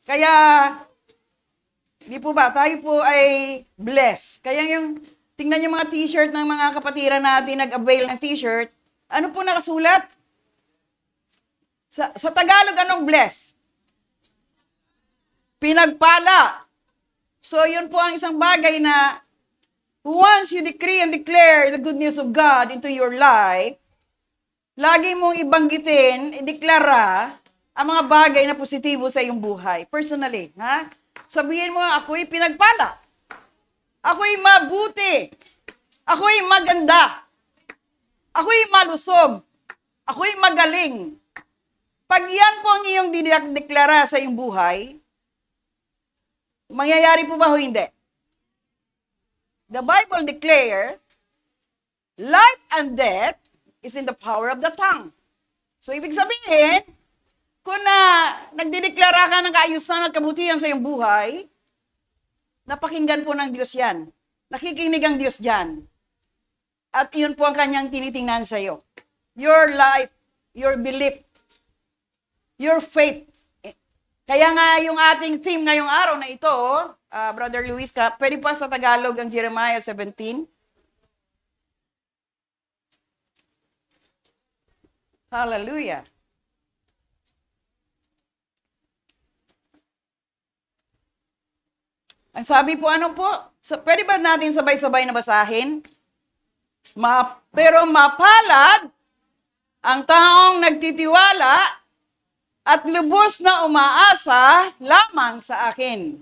Kaya, di po ba, tayo po ay blessed. Kaya tingnan yung mga t-shirt ng mga kapatiran natin, nag-avail ng t-shirt, ano po nakasulat? Sa Tagalog, anong bless? Pinagpala. So, yun po ang isang bagay na once you decree and declare the good news of God into your life, lagi mong ibanggitin, ideklara ang mga bagay na positibo sa iyong buhay. Personally, ha? Sabihin mo, ako'y pinagpala. Ako'y mabuti. Ako'y maganda. Ako'y malusog. Ako'y magaling. Pag yan po ang iyong dideklara sa iyong buhay, mangyayari po ba o hindi? The Bible declare, life and death is in the power of the tongue. So, ibig sabihin, kung nagdideklara ka ng kaayusan at kabutihan sa iyong buhay, napakinggan po ng Diyos yan. Nakikinig ang Diyos dyan. At iyon po ang kanyang tinitingnan sa iyo. Your life, your belief, your faith. Kaya nga yung ating theme ngayong araw na ito, Brother Luis, pwede pa sa Tagalog ang Jeremiah 17. Hallelujah. Ang sabi po, ano po? Pwede ba natin sabay-sabay na basahin? Pero mapalad ang taong nagtitiwala at lubos na umaasa lamang sa akin.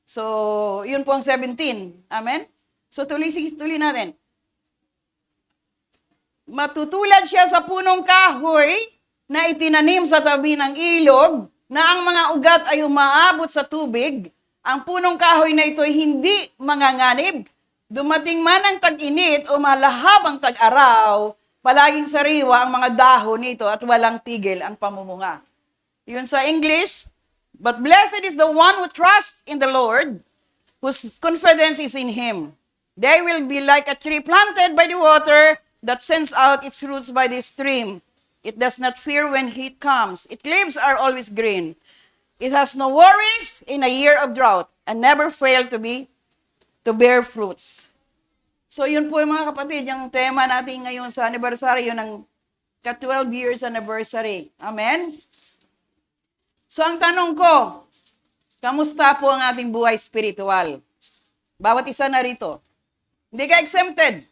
So, yun po ang 17. Amen? So, tuloy natin. Matutulad siya sa punong kahoy na itinanim sa tabi ng ilog na ang mga ugat ay umaabot sa tubig. Ang punong kahoy na ito ay hindi manganganib. Dumating man ang tag-init o malahabang tag-araw, palaging sariwa ang mga dahon nito at walang tigil ang pamumunga. Yun sa English, but blessed is the one who trusts in the Lord, whose confidence is in Him. They will be like a tree planted by the water that sends out its roots by the stream. It does not fear when heat comes. Its leaves are always green. It has no worries in a year of drought and never fail to bear fruits. So yun po yung mga kapatid, yung tema natin ngayon sa anniversary, yun ang 12 years anniversary. Amen? So ang tanong ko, kamusta po ang ating buhay spiritual? Bawat isa na rito. Hindi ka exempted.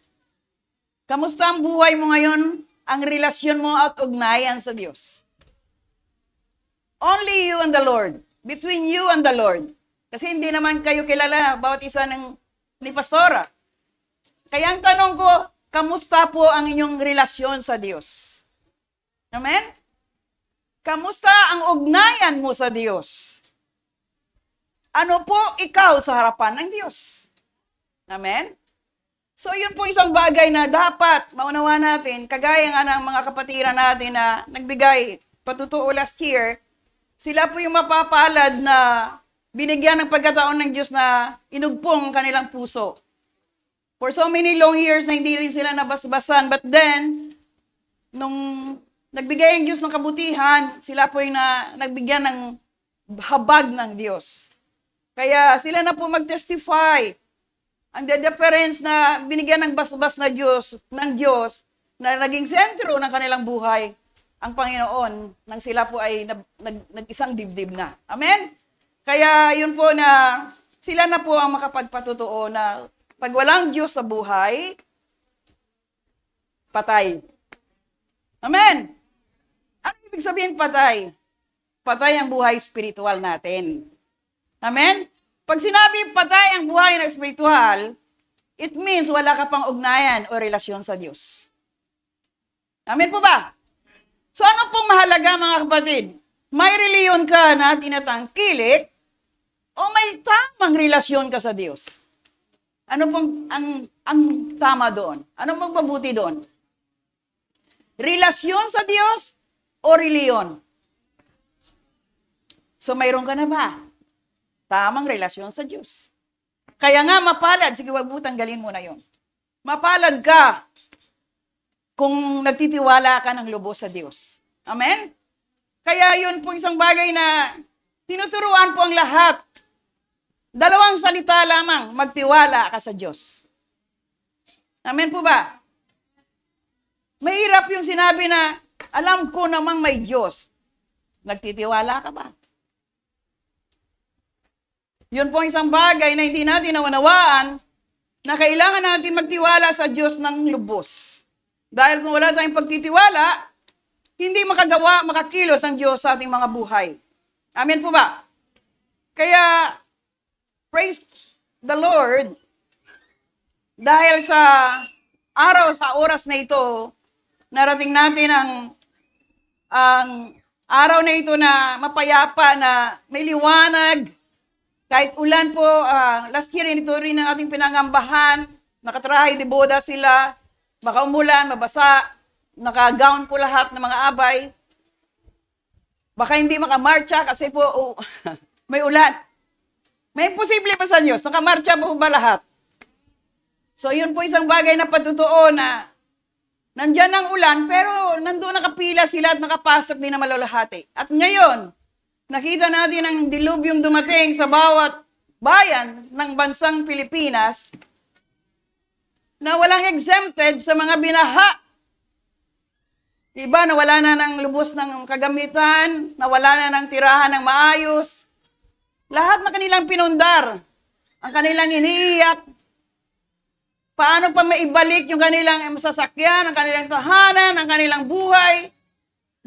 Kamusta ang buhay mo ngayon? Ang relasyon mo at ugnayan sa Diyos. Only you and the Lord. Between you and the Lord. Kasi hindi naman kayo kilala, bawat isa ni Pastora. Kaya ang tanong ko, kamusta po ang inyong relasyon sa Diyos? Amen? Kamusta ang ugnayan mo sa Diyos? Ano po ikaw sa harapan ng Diyos? Amen? So yun po isang bagay na dapat maunawa natin, kagaya nga ng mga kapatiran natin na nagbigay patutuo last year, sila po yung mapapalad na binigyan ng pagkataon ng Diyos na inugpong kanilang puso. For so many long years na hindi rin sila nabasbasan, but then, nung nagbigay ang Diyos ng kabutihan, sila po yung nagbigyan ng habag ng Diyos. Kaya sila na po mag-testify. Ang difference na binigyan ng basbas na Diyos, na naging sentro ng kanilang buhay, ang Panginoon, nang sila po ay nag-isang dibdib na. Amen? Kaya yun po na sila na po ang makapagpatutuo na pag walang Diyos sa buhay, patay. Amen? Ano ibig sabihin patay? Patay ang buhay spiritual natin. Amen? Pag sinabi patay ang buhay na spiritual, it means wala ka pang ugnayan o relasyon sa Diyos. Amen po ba? So ano pong mahalaga mga kapatid? May reliyon ka na tinatangkilik o may tamang relasyon ka sa Diyos? Ano pong ang tama doon? Ano pong mabuti doon? Relasyon sa Diyos o reliyon? So mayroon ka na ba? Tamang relasyon sa Diyos. Kaya nga mapalad, sige wag mo tanggalin mo na yon. Mapalad ka kung nagtitiwala ka ng lubos sa Diyos. Amen? Kaya yun po isang bagay na tinuturuan po ang lahat. Dalawang salita lamang, magtiwala ka sa Diyos. Amen po ba? Mahirap yung sinabi na, alam ko namang may Diyos. Nagtitiwala ka ba? Yun po isang bagay na hindi natin nawanawaan na kailangan natin magtiwala sa Diyos ng lubos. Dahil kung wala tayong pagtitiwala, hindi makakilos ang Diyos sa ating mga buhay. Amen po ba? Kaya, praise the Lord, dahil sa oras na ito, narating natin ang araw na ito na mapayapa, na may liwanag. Kahit ulan po, last year, ito rin ang ating pinangambahan. Nakatrahe de boda sila. Baka umulan, mabasa. Naka-gown po lahat ng mga abay. Baka hindi makamarcha kasi po may ulan. May imposible pa sa Diyos. Nakamarcha po ba lahat? So, yun po isang bagay na patutuo na nandyan ang ulan, pero nandoon nakapila sila at nakapasok din na malalahati. At ngayon, nakita natin ang dilubyong dumating sa bawat bayan ng bansang Pilipinas na walang exempted sa mga binaha. Iba, nawala na ng lubos ng kagamitan, nawala na ng tirahan ng maayos. Lahat na kanilang pinundar, ang kanilang iniiyak. Paano pa maibalik yung kanilang sasakyan, ang kanilang tahanan, ang kanilang buhay,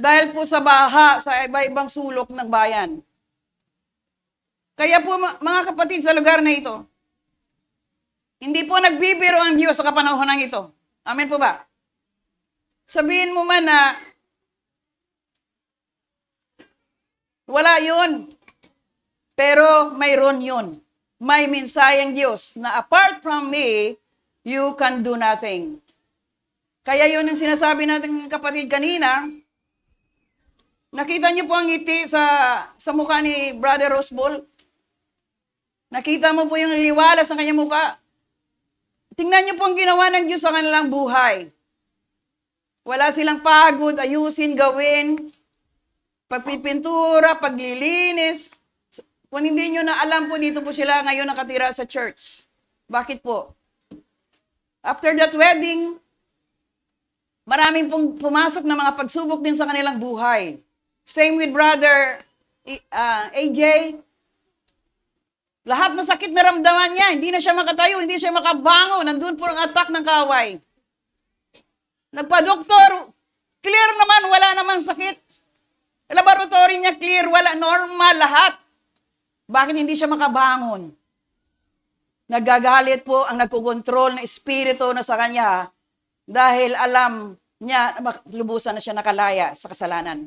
dahil po sa baha sa iba-ibang sulok ng bayan. Kaya po mga kapatid sa lugar na ito, hindi po nagbibiro ang Diyos sa kapanahon ito. Amen po ba? Sabihin mo man na wala yun, pero mayroon yun. May mensaheng Diyos na apart from me, you can do nothing. Kaya yun ang sinasabi natin kapatid kanina. Nakita niyo po ang ngiti sa mukha ni Brother Roseball. Nakita mo po yung liwalas sa kanyang mukha. Tingnan niyo po ang ginawa ng Diyos sa kanilang buhay. Wala silang pagod, ayusin, gawin. Pagpipintura, paglilinis. Kung hindi nyo na alam po, dito po sila ngayon nakatira sa church. Bakit po? After that wedding, maraming pong pumasok na mga pagsubok din sa kanilang buhay. Same with Brother AJ. Lahat na sakit na ramdaman niya, hindi na siya makatayo, hindi siya makabango, nandun po ang attack ng kaway. Nagpa-doktor, clear naman, wala namang sakit. Laboratory niya clear, wala, normal lahat. Bakit hindi siya makabangon? Nagagalit po ang nagkukontrol na espiritu na sa kanya dahil alam niya lubusan na siya nakalaya sa kasalanan.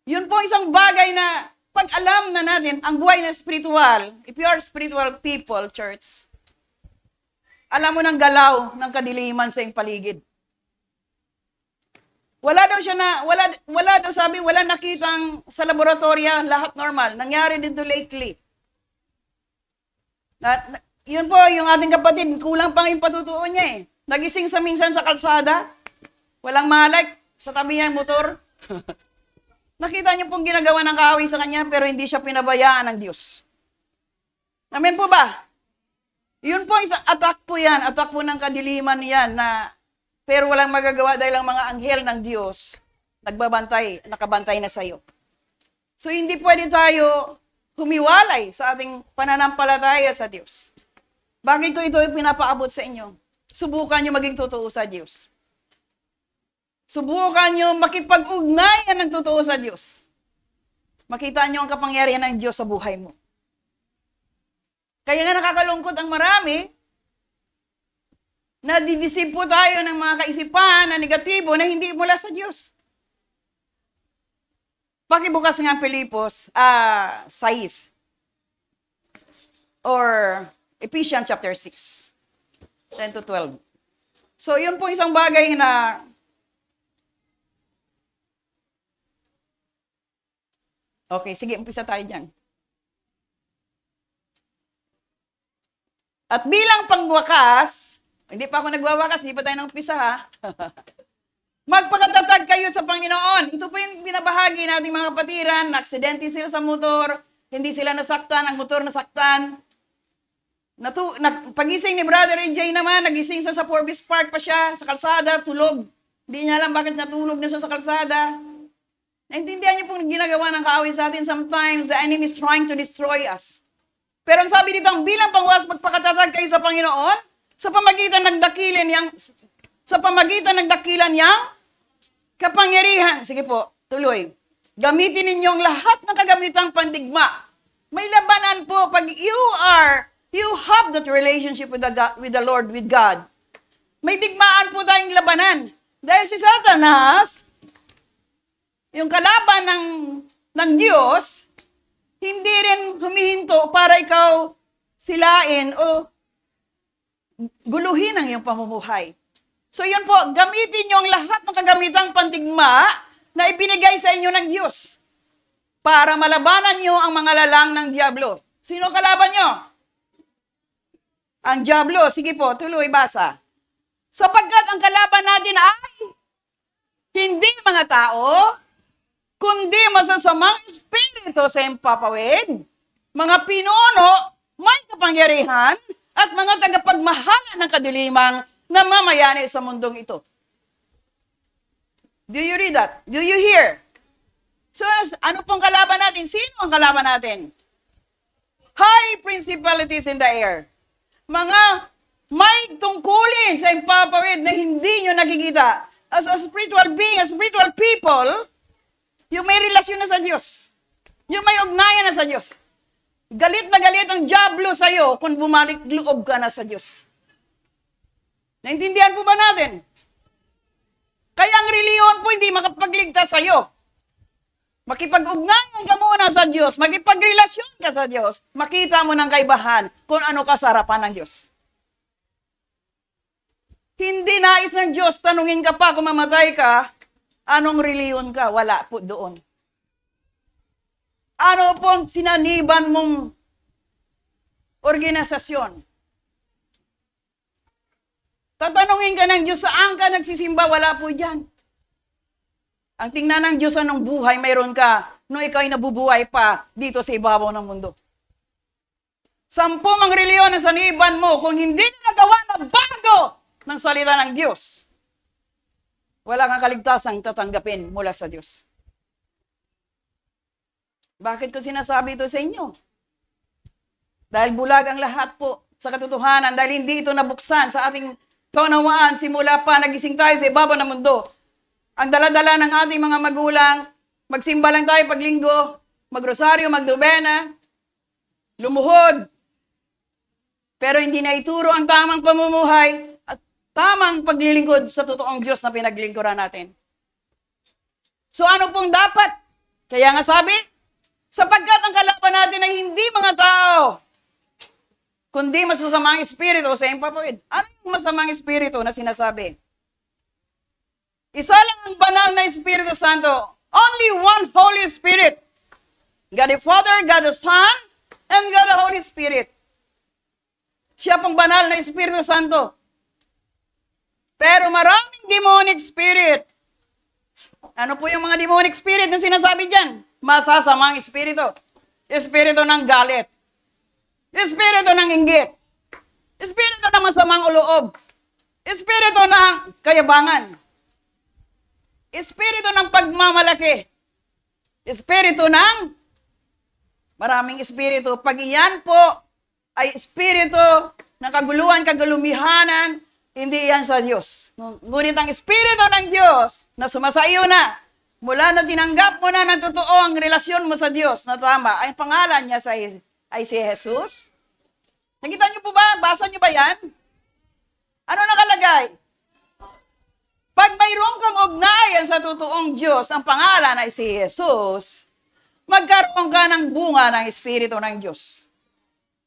Yun po isang bagay na pag alam na natin ang buhay na spiritual, if you are spiritual people, church, alam mo ng galaw ng kadiliman sa iyong paligid. Wala daw sabi, wala nakitang sa laboratory, lahat normal. Nangyari dito lately. Yun po, yung ating kapatid, kulang pang yung patutuon niya eh. Nagising sa minsan sa kalsada, walang malay, sa tabi niya yung motor. Nakita niyo pong ginagawa ng kaaway sa kanya, pero hindi siya pinabayaan ng Diyos. Amen po ba? Yun po, isang attack po yan, attack po ng kadiliman yan, pero walang magagawa dahil ang mga anghel ng Diyos, nakabantay na sa iyo. So hindi pwede tayo humiwalay sa ating pananampalataya sa Diyos. Bakit ko ito pinapaabot sa inyo? Subukan nyo maging totoo sa Diyos. Subukan nyo makipag-ugnayan ng totoo sa Diyos. Makita nyo ang kapangyarihan ng Diyos sa buhay mo. Kaya nga nakakalungkot ang marami, nadidisip po tayo ng mga kaisipan na negatibo na hindi mula sa Diyos. Pakibukas nga Pilipos 6 or Ephesians chapter 6, 10 to 12. So, yun po isang bagay na okay, sige, umpisa tayo dyan. At bilang pangwakas, hindi pa ako nagwawakas, hindi pa tayo nang umpisa ha. Magpakatatag kayo sa Panginoon. Ito po yung binabahagi nating mga kapatiran, na-aksidente sila sa motor, hindi sila nasaktan, ang motor nasaktan. Pagising ni Brother AJ naman, nagising siya sa Forbes Park pa siya, sa kalsada, tulog. Hindi niya alam bakit natulog na siya sa kalsada. Naintindihan niyo pong ginagawa ng kaaway sa atin. Sometimes the enemy is trying to destroy us. Pero ang sabi dito, ang bilang pangwakas, magpakatatag kayo sa Panginoon, sa pamagitan ng dakilan niyang kapangyarihan. Sige po, tuloy. Gamitin ninyong lahat ng kagamitang pandigma. May labanan po pag you have that relationship with the Lord, with God. May digmaan po tayong labanan. Dahil si Satanas, yung kalaban ng Diyos, hindi rin humihinto para ikaw silain o guluhin ang iyong pamumuhay. So yun po, gamitin niyo ang lahat ng kagamitang pandigma na ibinigay sa inyo ng Diyos para malabanan niyo ang mga lalang ng Diablo. Sino kalaban niyo? Ang Diablo. Sige po, tuloy, basa. Sapagkat ang kalaban natin ay hindi mga tao, kundi masasamang espiritu sa impapawid, mga pinuno, may kapangyarihan, at mga tagapagmahala ng kadilimang na mamayani sa mundong ito. Do you read that? Do you hear? So, ano pong kalaban natin? Sino ang kalaban natin? High principalities in the air. Mga may tungkulin sa impapawid na hindi nyo nakikita. As a spiritual being, as spiritual people, yung may relasyon na sa Diyos. Yung may ugnayan na sa Diyos. Galit na galit ang Diablo sa'yo kung bumalik loob ka na sa Diyos. Naintindihan po ba natin? Kaya ang reliyon po hindi makapagligtas sa'yo. Makipag-ugnayan ka muna sa Diyos, makipagrelasyon ka sa Diyos, makita mo ng kaibahan kung ano ka sa harapan ng Diyos. Hindi nais ng Diyos, tanungin ka pa kung mamatay ka, anong reliyon ka? Wala po doon. Ano pong sinaniban mong organisasyon? Tatanungin ka ng Diyos, saan ka nagsisimba? Wala po dyan. Ang tingnan ng Diyos, anong buhay mayroon ka nung ikaw ay nabubuhay pa dito sa ibabaw ng mundo. 10 ang reliyon na saniban mo kung hindi ka nagawa na bago ng salita ng Diyos. Wala kang kaligtasang tatanggapin mula sa Diyos. Bakit ko sinasabi ito sa inyo? Dahil bulag ang lahat po sa katotohanan, dahil hindi ito nabuksan sa ating kaunawaan simula pa nagising tayo sa ibabaw ng mundo. Ang daladala ng ating mga magulang, magsimba lang tayo paglinggo, magrosaryo, magdobena, lumuhod. Pero hindi na ituro ang tamang pamumuhay at tamang paglilingkod sa totoong Diyos na pinaglingkuran natin. So ano pong dapat? Kaya nga sabi, sapagkat ang kalaban natin ay hindi mga tao, kundi masasamang espiritu sa impapawid. Ano yung masamang espiritu na sinasabi? Isa lang ang banal na Espiritu Santo. Only one Holy Spirit. God the Father, God the Son, and God the Holy Spirit. Siya pong banal na Espiritu Santo. Pero maraming demonic spirit. Ano po yung mga demonic spirit na sinasabi dyan? Masasamang espiritu. Espiritu ng galit. Espiritu ng inggit. Espiritu ng masamang loob. Espiritu ng kayabangan. Espiritu ng pagmamalaki. Espiritu ng maraming espiritu. Pag iyan po ay espiritu ng kaguluhan, kagalumihanan, hindi yan sa Diyos. Ngunit ang espiritu ng Diyos na sumasaiyo na, mula na tinanggap mo na ng totoo ang relasyon mo sa Diyos na tama, ay pangalan niya ay si Jesus. Nakita niyo po ba? Basa niyo ba yan? Ano nakalagay? Pag mayroon kang ugnayan sa totoong Diyos, ang pangalan ay si Jesus, magkaroon ka ng bunga ng Espiritu ng Diyos.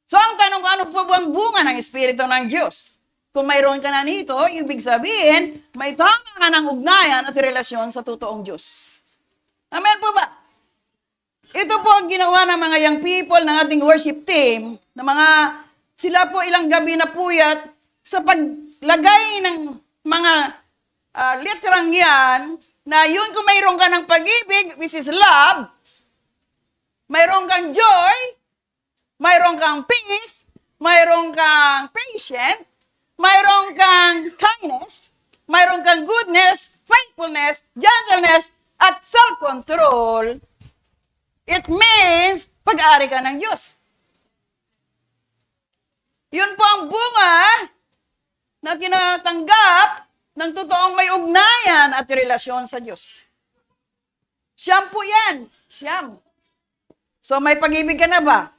So ang tanong ko, ano po ang bunga ng Espiritu ng Diyos? Kung mayroon ka na nito, ibig sabihin, may tama ka ng ugnayan at relasyon sa totoong Diyos. Amen po ba? Ito po ang ginawa ng mga young people ng ating worship team, na sila po ilang gabi na puyat sa paglagay ng mga literang yan Na yun kung mayroon ka ng pag-ibig, which is love, mayroon kang joy, mayroon kang peace, mayroon kang patient, mayroon kang kindness, mayroon kang goodness, faithfulness, gentleness, at self-control, it means pag-aari ka ng Diyos. Yun po ang bunga na tinatanggap ng totoong may ugnayan at relasyon sa Diyos. Siyam po yan. Siyam. So may pag-ibig ka na ba?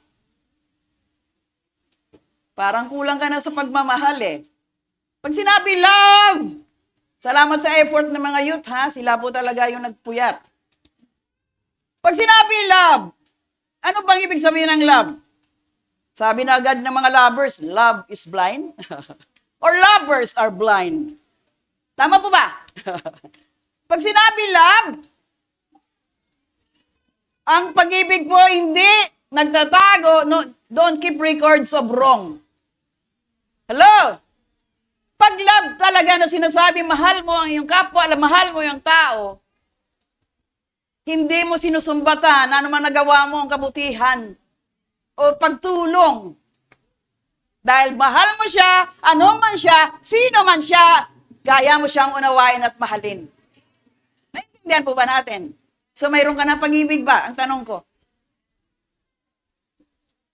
Parang kulang ka na sa pagmamahal eh. Pag sinabi love, salamat sa effort ng mga youth ha, sila po talaga yung nagpuyat. Pag sinabi love, ano bang ibig sabihin ng love? Sabi na agad ng mga lovers, love is blind. Or lovers are blind. Tama po ba? Pag sinabi love, ang pag-ibig po hindi nagtatago, no, don't keep records of wrong. Hello? Pag love talaga na sinasabi, mahal mo ang iyong kapwa, mahal mo yung tao, hindi mo sinusumbatan na ano man nagawa mo ang kabutihan o pagtulong. Dahil mahal mo siya, ano man siya, sino man siya, kaya mo siyang unawain at mahalin. Naintindihan po ba natin? So mayroon ka na pag-ibig ba? Ang tanong ko.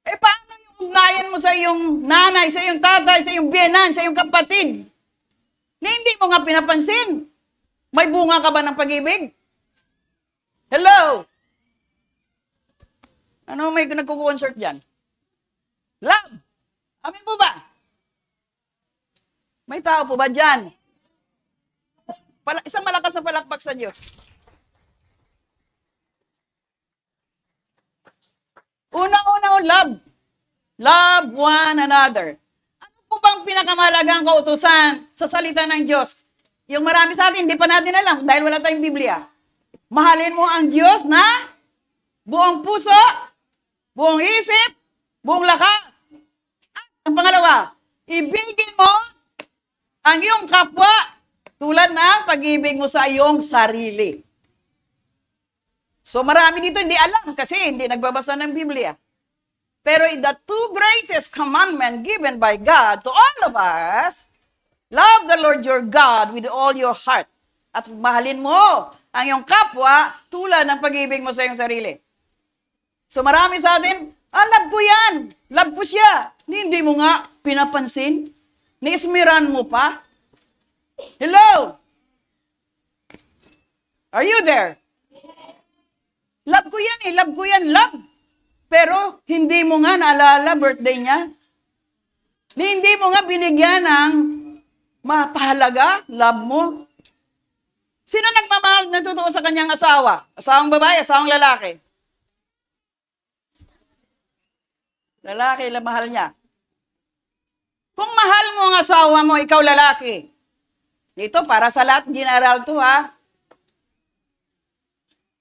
Paano yung ugnayan mo sa iyong nanay, sa iyong tatay, sa iyong biyenan, sa iyong kapatid? Na hindi mo nga pinapansin. May bunga ka ba ng pag-ibig? Hello? Ano may nagkukuonsert dyan? Love. Amin po ba? May tao po ba dyan? Isang malakas na palakpak sa Diyos. Una-una, love. Love one another. Ano po bang pinakamahalagang kautusan sa salita ng Diyos? Yung marami sa atin, hindi pa natin alam dahil wala tayong Biblia. Mahalin mo ang Diyos na buong puso, buong isip, buong lakas. At ang pangalawa, ibigin mo ang iyong kapwa tulad ng pag-ibig mo sa iyong sarili. So marami dito hindi alam kasi hindi nagbabasa ng Biblia. Pero the two greatest commandment given by God to all of us, love the Lord your God with all your heart. At mahalin mo ang iyong kapwa tulad ng pag-ibig mo sa iyong sarili. So marami sa atin, love ko yan. Love ko siya. Hindi mo nga pinapansin. Niismiran mo pa. Hello? Are you there? Love ko yan eh. Love ko yan. Love. Pero hindi mo nga naalala birthday niya. Hindi mo nga binigyan ng mapahalaga, love mo. Sino nagmamahal ng totoo sa kanyang asawa? Asawang babae, asawang lalaki? Lalaki, mahal niya. Kung mahal mo ang asawa mo, ikaw lalaki. Dito, para sa lahat, general to ha.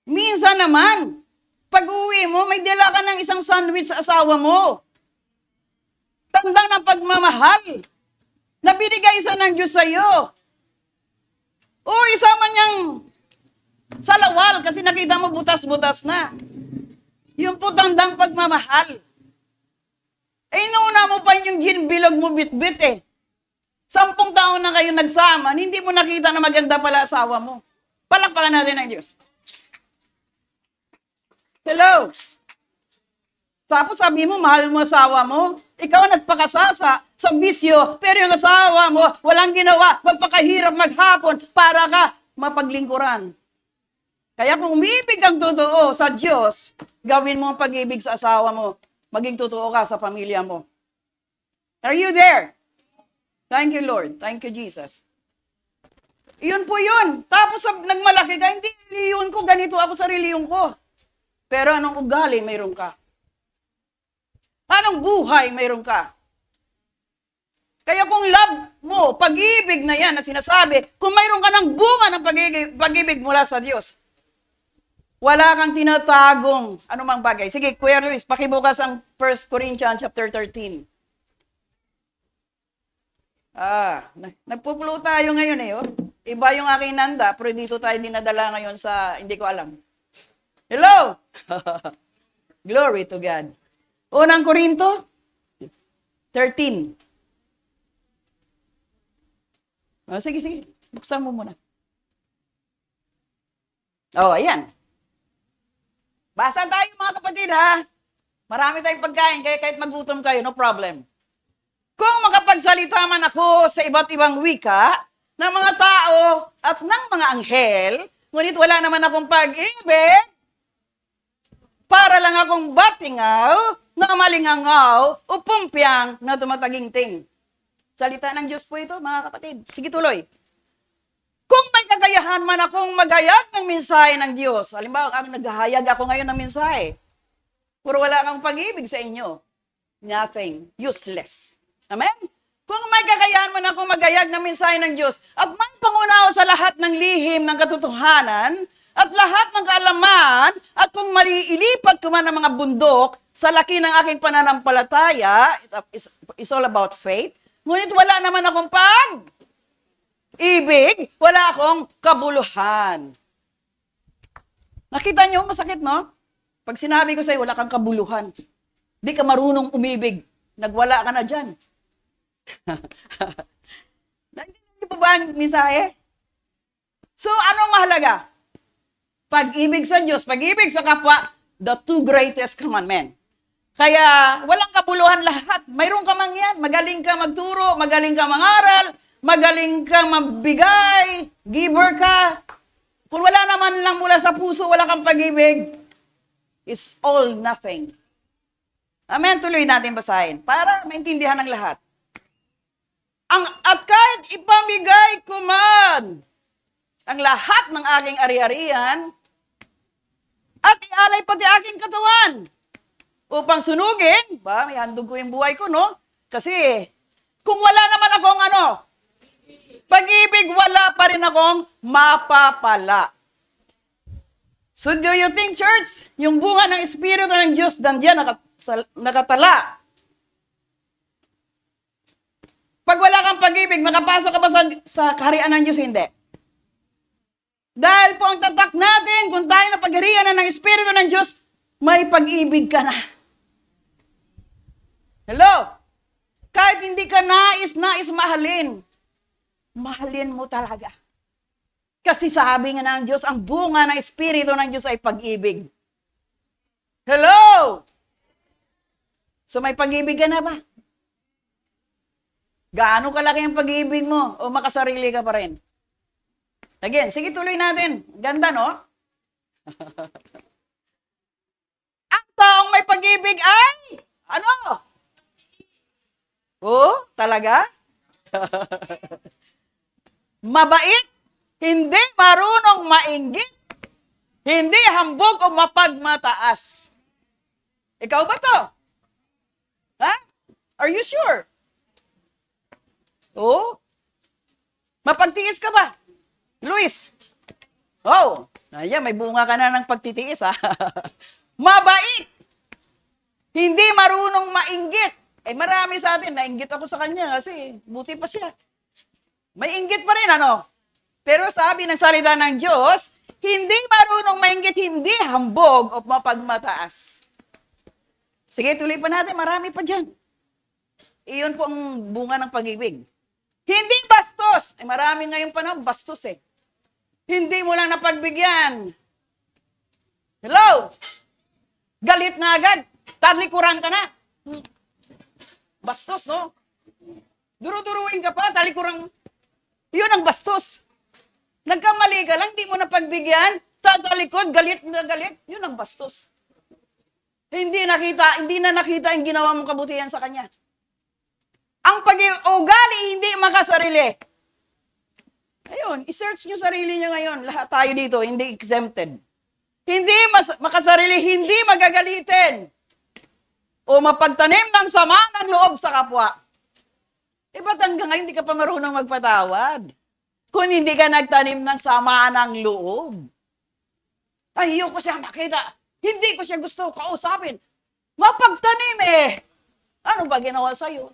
Minsan naman, pag-uwi mo, may dala ka ng isang sandwich sa asawa mo. Tandang ng pagmamahal na binigay isa ng Diyos sa iyo. O isama niyang salawal kasi nakita mo butas-butas na. Yung po tandang pagmamahal. Inuuna mo pa yung ginbilog mo bit-bit eh. 10 taon na kayo nagsama, hindi mo nakita na maganda pala asawa mo. Palakpakan natin ang Diyos. Hello? Tapos sabi mo, mahal mo asawa mo. Ikaw nagpakasasa sa bisyo, pero yung asawa mo, walang ginawa, magpakahirap maghapon para ka mapaglingkuran. Kaya kung umibig kang totoo sa Diyos, gawin mo ang pag-ibig sa asawa mo. Maging totoo ka sa pamilya mo. Are you there? Thank you, Lord. Thank you, Jesus. Iyon po yun. Tapos nagmalaki ka, hindi reliyon ko, ganito ako sa reliyon ko. Pero anong ugali mayroon ka? Anong buhay mayroon ka? Kaya kung love mo, pag-ibig na yan na sinasabi, kung mayroon ka ng bunga ng pag-ibig mula sa Diyos, wala kang tinatagong anumang bagay. Sige, Kuya Luis, pakibukas ang 1 Corinthians chapter 13. Nagpupulo tayo ngayon eh. Oh. Iba yung aking nanda, pero dito tayo dinadala ngayon sa, hindi ko alam. Hello? Glory to God. Unang Korinto 13. Oh, sige, sige. Buksan mo muna. Oh, ayan. Basa tayo mga kapatid ha. Marami tayong pagkain, kaya kahit magutom kayo, no problem. Kung makapagsalita man ako sa iba't ibang wika ng mga tao at ng mga anghel, ngunit wala naman akong pag-ibig, para lang akong batingaw, na malingangaw, o pumpyang na tumataginting. Salita ng Diyos po ito, mga kapatid. Sige, tuloy. Kung may kakayahan man akong maghayag ng mensahe ng Diyos, halimbawa, naghahayag ako ngayon ng mensahe, puro wala kang pag-ibig sa inyo, nothing, useless. Amen? Kung may kakayahan man akong maghayag ng mensahe ng Diyos, at may pangunawa sa lahat ng lihim ng katotohanan, at lahat ng kaalaman, at kung maliilipat ko man ang mga bundok sa laki ng aking pananampalataya, it's all about faith, ngunit wala naman akong pag-ibig, wala akong kabuluhan. Nakita nyo, masakit, no? Pag sinabi ko sa'yo, wala kang kabuluhan. Di ka marunong umibig. Nagwala ka na dyan. Naintindihan niyo po ba ang mensahe? So, anong mahalaga? Pag-ibig sa Diyos, pag-ibig sa kapwa, the two greatest commandments. Kaya, walang kabuluhan lahat. Mayroon ka mang yan. Magaling ka magturo, magaling ka mangaral, magaling ka magbigay, giver ka. Kung wala naman lang mula sa puso, wala kang pag-ibig, it's all nothing. Amen, tuloy natin basahin para maintindihan ng lahat. At kahit ipamigay ko man ang lahat ng aking ari-arian at ialay pati aking katawan upang sunugin, ba, may handog ko yung buhay ko, no? Kasi kung wala naman akong pag-ibig, wala pa rin akong mapapala. So do you think, church, yung bunga ng Espiritu ng Diyos nandiyan nakatala? Pag wala kang pag-ibig, makapasok ka ba sa kaharian ng Diyos? Hindi. Dahil po ang tatak natin, kung tayo na pagharian na ng Espiritu ng Diyos, may pag-ibig ka na. Hello? Kahit hindi ka nais mahalin, mahalin mo talaga. Kasi sabi nga ng Diyos, ang bunga ng Espiritu ng Diyos ay pag-ibig. Hello? So may pag-ibig ka na ba? Gaano kalaki ang pag-ibig mo? O makasarili ka pa rin? Again, sige tuloy natin. Ganda, no? Ang taong may pag-ibig ay, Oh, talaga? Mabait, hindi marunong mainggit, hindi hambog o mapagmataas. Ikaw ba to? Ha? Are you sure? Oh? Mapagtiis ka ba? Luis? Oh, ayan, may bunga ka na ng pagtitiis, ha? Mabait, hindi marunong mainggit. Marami sa atin, nainggit ako sa kanya kasi buti pa siya. May inggit pa rin, Pero sabi ng salita ng Diyos, hindi marunong mainggit, hindi hambog o mapagmataas. Sige, tuloy pa natin, marami pa dyan. Iyon po ang bunga ng pag-ibig. Hindi bastos. Marami ngayong panahon, bastos Hindi mo lang napagbigyan. Hello? Galit na agad. Talikuran ka na. Bastos, no? Duro-duruin ka pa, talikuran. Yun ang bastos. Nagkamali ka lang, di mo napagbigyan, tatalikod, galit na galit, yun ang bastos. Hindi na nakita yung ginawa mong kabutihan sa kanya. Ang pag-ugali, hindi makasarili. Ayun, i-search nyo sarili nyo ngayon. Lahat tayo dito, hindi exempted. Hindi makasarili, hindi magagalitin. O mapagtanim ng sama ng loob sa kapwa. Ba't hanggang ngayon hindi ka pa marunong magpatawad? Kung hindi ka nagtanim ng sama ng loob. Ayoko siya makita. Hindi ko siya gusto kausapin. Mapagtanim Ano ba ginawa sa'yo?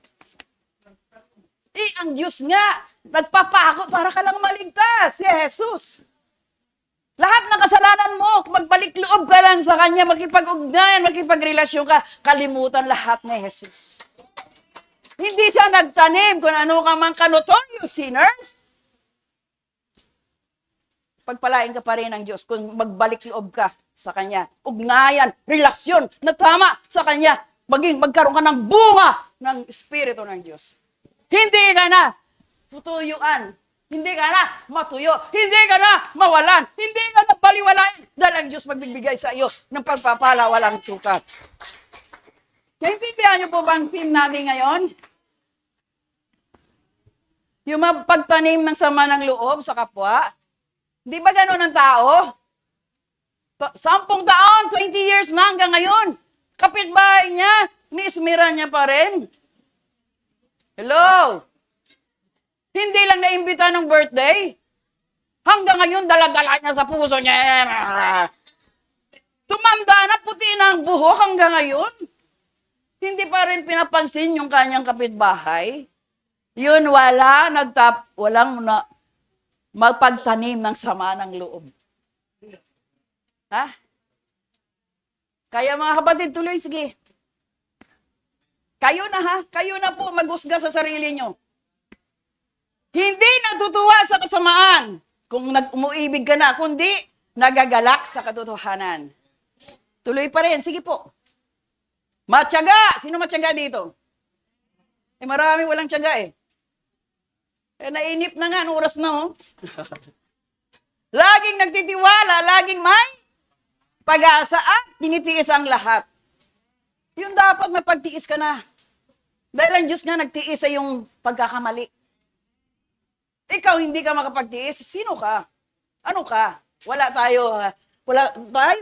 Ang Diyos nga, nagpapako para ka lang maligtas, si Jesus. Lahat ng kasalanan mo, magbalik loob ka lang sa Kanya, makipag-ugnayan, makipagrelasyon ka, kalimutan lahat ni Jesus. Hindi siya nagtanim kung ano ka man kanuton, you sinners. Pagpalain ka pa rin ng Diyos kung magbalik loob ka sa Kanya. Ugnayan, relasyon na tama sa Kanya. Magkaroon ka ng bunga ng Espiritu ng Diyos. Hindi ka na tutuyuan. Hindi ka na matuyo. Hindi ka na mawalan. Hindi ka na baliwalain. Dahil ang Diyos magbibigay sa iyo ng pagpapala walang sukat. Naintindihan niyo po ba ang theme natin ngayon? Yung pagtanim ng sama ng loob sa kapwa. Di ba gano'n ang tao? 10 taon, 20 years na hanggang ngayon. Kapitbahay niya, niismira niya pa rin. Hello? Hindi lang naimbita ng birthday. Hanggang ngayon, dala-dala niya sa puso niya. Tumanda na, puti na ang buhok hanggang ngayon. Hindi pa rin pinapansin yung kanyang kapitbahay. Yun, walang magpagtanim ng sama ng loob. Ha? Kaya mga kapatid, tuloy, sige. Kayo na ha, kayo na po maghusga sa sarili nyo. Hindi natutuwa sa kasamaan kung umuibig ka na, kundi nagagalak sa katotohanan. Tuloy pa rin, sige po. Matyaga! Sino matyaga dito? Marami walang tiyaga eh. Nainip na nga, oras na oh. Laging nagtitiwala, laging may pag-asa at tinitiis ang lahat. Yung dapat mapagtiis ka na. Dahil ang Diyos nga nagtiis sa yung pagkakamali. Ikaw hindi ka makapagtiis, sino ka? Ano ka? Wala tayo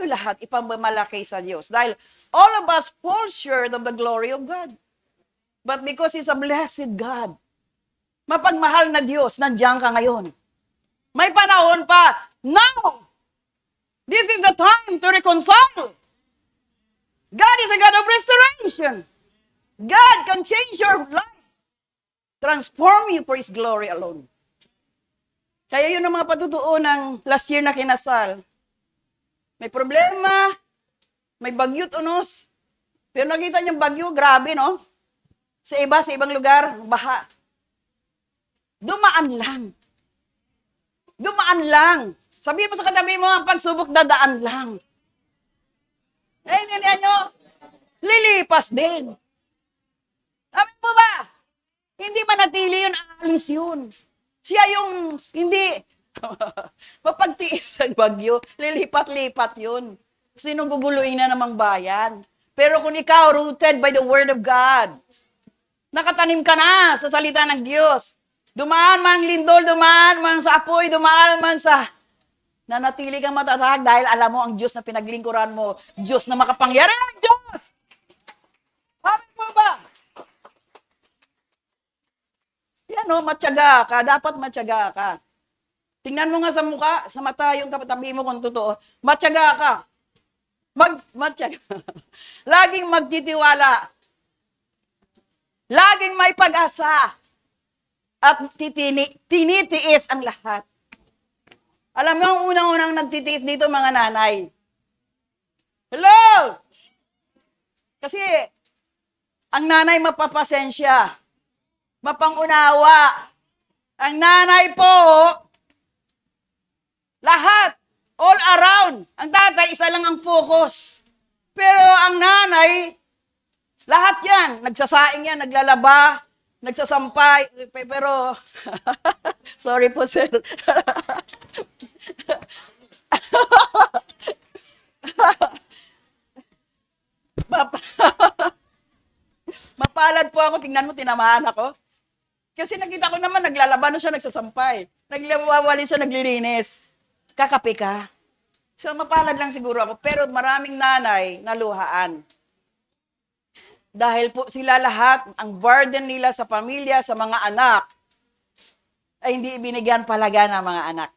lahat ipamamalaki sa Diyos. Dahil all of us fall short of the glory of God. But because He's a blessed God, mapagmahal na Diyos, nandiyan ka ngayon. May panahon pa. Now! This is the time to reconcile. God is a God of restoration. God can change your life. Transform you for His glory alone. Kaya yun ang mga patutuo ng last year na kinasal. May problema, may bagyo't unos. Pero nakita niyang bagyo, grabe no? Sa ibang lugar, baha. Dumaan lang. Dumaan lang. Sabihin mo sa katabi mo, ang pagsubok dadaan lang. Hindi nyo, lilipas din. Amin po ba? Hindi manatili yun, aalis yun. Siya yung hindi mapagtiis ng bagyo, lilipat-lipat yun. Sinong guguluin na namang bayan? Pero kung ikaw, rooted by the Word of God, nakatanim ka na sa salita ng Diyos, dumaan man lindol, dumaan man sa apoy, dumaan man sa nanatili kang matatag dahil alam mo ang Diyos na pinaglingkuran mo, Diyos na makapangyarihan ang Diyos. Amin po ba? Yan o, matyaga ka. Dapat matyaga ka. Tingnan mo nga sa mukha, sa mata yung kapatabi mo kung totoo. Matyaga ka. Matyaga. Laging magtitiwala. Laging may pag-asa. At tinitiis ang lahat. Alam mo, ang unang-unang nagtitiis dito, mga nanay. Hello! Kasi, ang nanay mapapasensya. Mapangunawa. Ang nanay po, lahat, all around. Ang tatay, isa lang ang focus. Pero ang nanay, lahat yan. Nagsasaing yan, naglalaba, nagsasampay. Pero, sorry po sir. Mapalad po ako, tingnan mo, tinamaan ako. Kasi nakita ko naman, naglalaba na siya, nagsasampay. Naglawawali siya, naglilinis. Kakape ka. So, mapalad lang siguro ako. Pero maraming nanay naluhaan. Dahil po sila lahat, ang burden nila sa pamilya, sa mga anak, ay hindi ibinigyan palaga ng mga anak.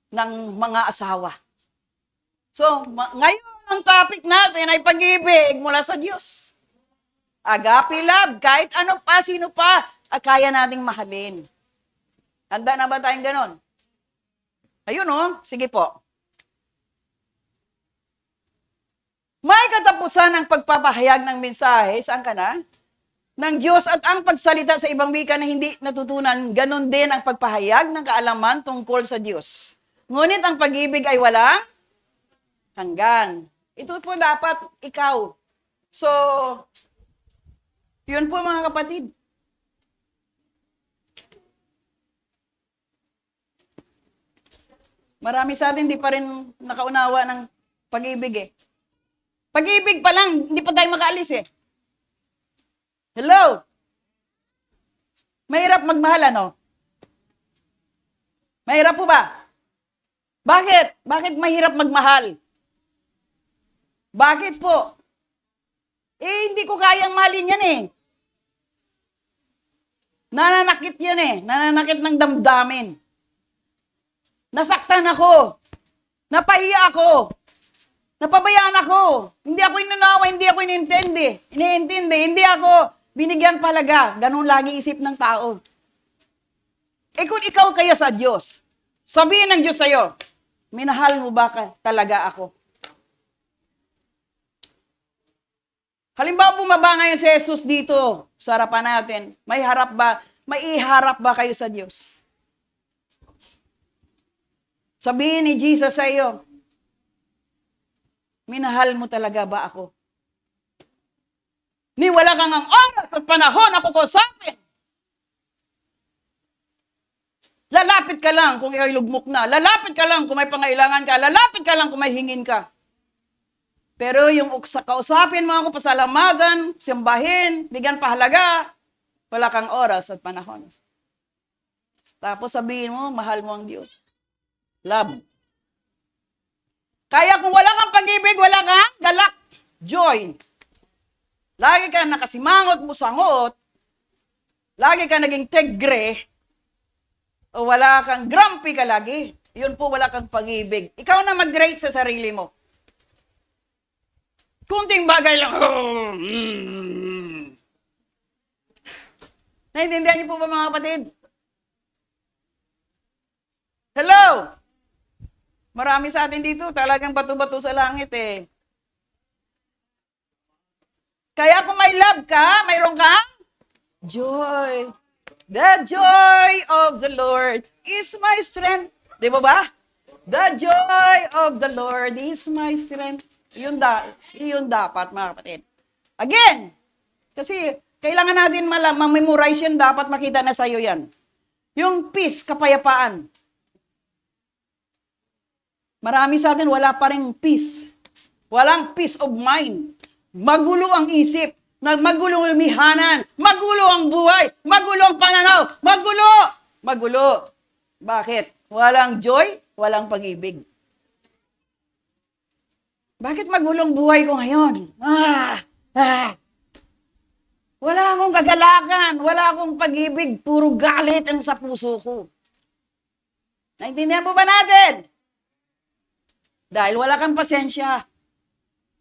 Ng mga asawa. So, ngayon, ang topic natin ay pag-ibig mula sa Diyos. Agape love, kahit ano pa, sino pa, at kaya nating mahalin. Handa na ba tayong ganon? Ayun sige po. May katapusan ang pagpapahayag ng mensahe, saan ka na? Ng Diyos at ang pagsalita sa ibang wika na hindi natutunan, ganon din ang pagpahayag ng kaalaman tungkol sa Diyos. Ngunit ang pag-ibig ay walang hanggan. Ito po dapat ikaw. So, yun po mga kapatid. Marami sa atin di pa rin nakaunawa ng pag-ibig eh. Pag-ibig pa lang, hindi pa tayo makaalis eh. Hello? Mahirap magmahal, ano? Mahirap po ba? Bakit? Bakit mahirap magmahal? Bakit po? Hindi ko kayang mahalin yan eh. Nananakit yan eh. Nananakit ng damdamin. Nasaktan ako. Napahiya ako. Napabayaan ako. Hindi ako inunawa, hindi ako iniintindi. Hindi ako binigyan palaga. Ganun lagi isip ng tao. Kung ikaw kaya sa Diyos, sabihin ng Diyos sa'yo, minahal mo ba talaga ako? Halimbawa, bumaba ngayon si Jesus dito sa harapan natin. May iharap ba kayo sa Diyos? Sabihin ni Jesus sa iyo, minahal mo talaga ba ako? Ni wala kang ang oras at panahon ako kausapin. Lalapit ka lang kung ikaw'y lugmok na. Lalapit ka lang kung may pangailangan ka. Lalapit ka lang kung may hingin ka. Pero yung kausapin mo ako, pasalamatan, simbahin, bigyan pahalaga, wala kang oras at panahon. Tapos sabihin mo, mahal mo ang Diyos. Love. Kaya kung wala kang pag-ibig, wala kang galak, joy. Lagi kang nakasimangot, busangot, lagi kang naging tegre, o wala kang grumpy ka lagi, yun po wala kang pag-ibig. Ikaw na mag-rate sa sarili mo. Kunting bagay lang. Naintindihan niyo po ba mga kapatid? Hello? Marami sa atin dito, talagang bato-bato sa langit eh. Kaya kung may love ka, mayroon kang joy. The joy of the Lord is my strength. Di ba ba? The joy of the Lord is my strength. Yun dapat, mga kapatid. Again, kasi kailangan natin ma-memorize yun, dapat makita na sa'yo yan. Yung peace, kapayapaan. Marami sa atin, wala pa rin peace. Walang peace of mind. Magulo ang isip. Magulo ang lumihanan. Magulo ang buhay. Magulo ang pananaw. Magulo. Bakit? Walang joy, walang pag-ibig. Bakit magulong buhay ko ngayon? Wala akong kagalakan. Wala akong pag-ibig. Puro galit ang sa puso ko. Naintindihan po ba natin? Dahil wala kang pasensya.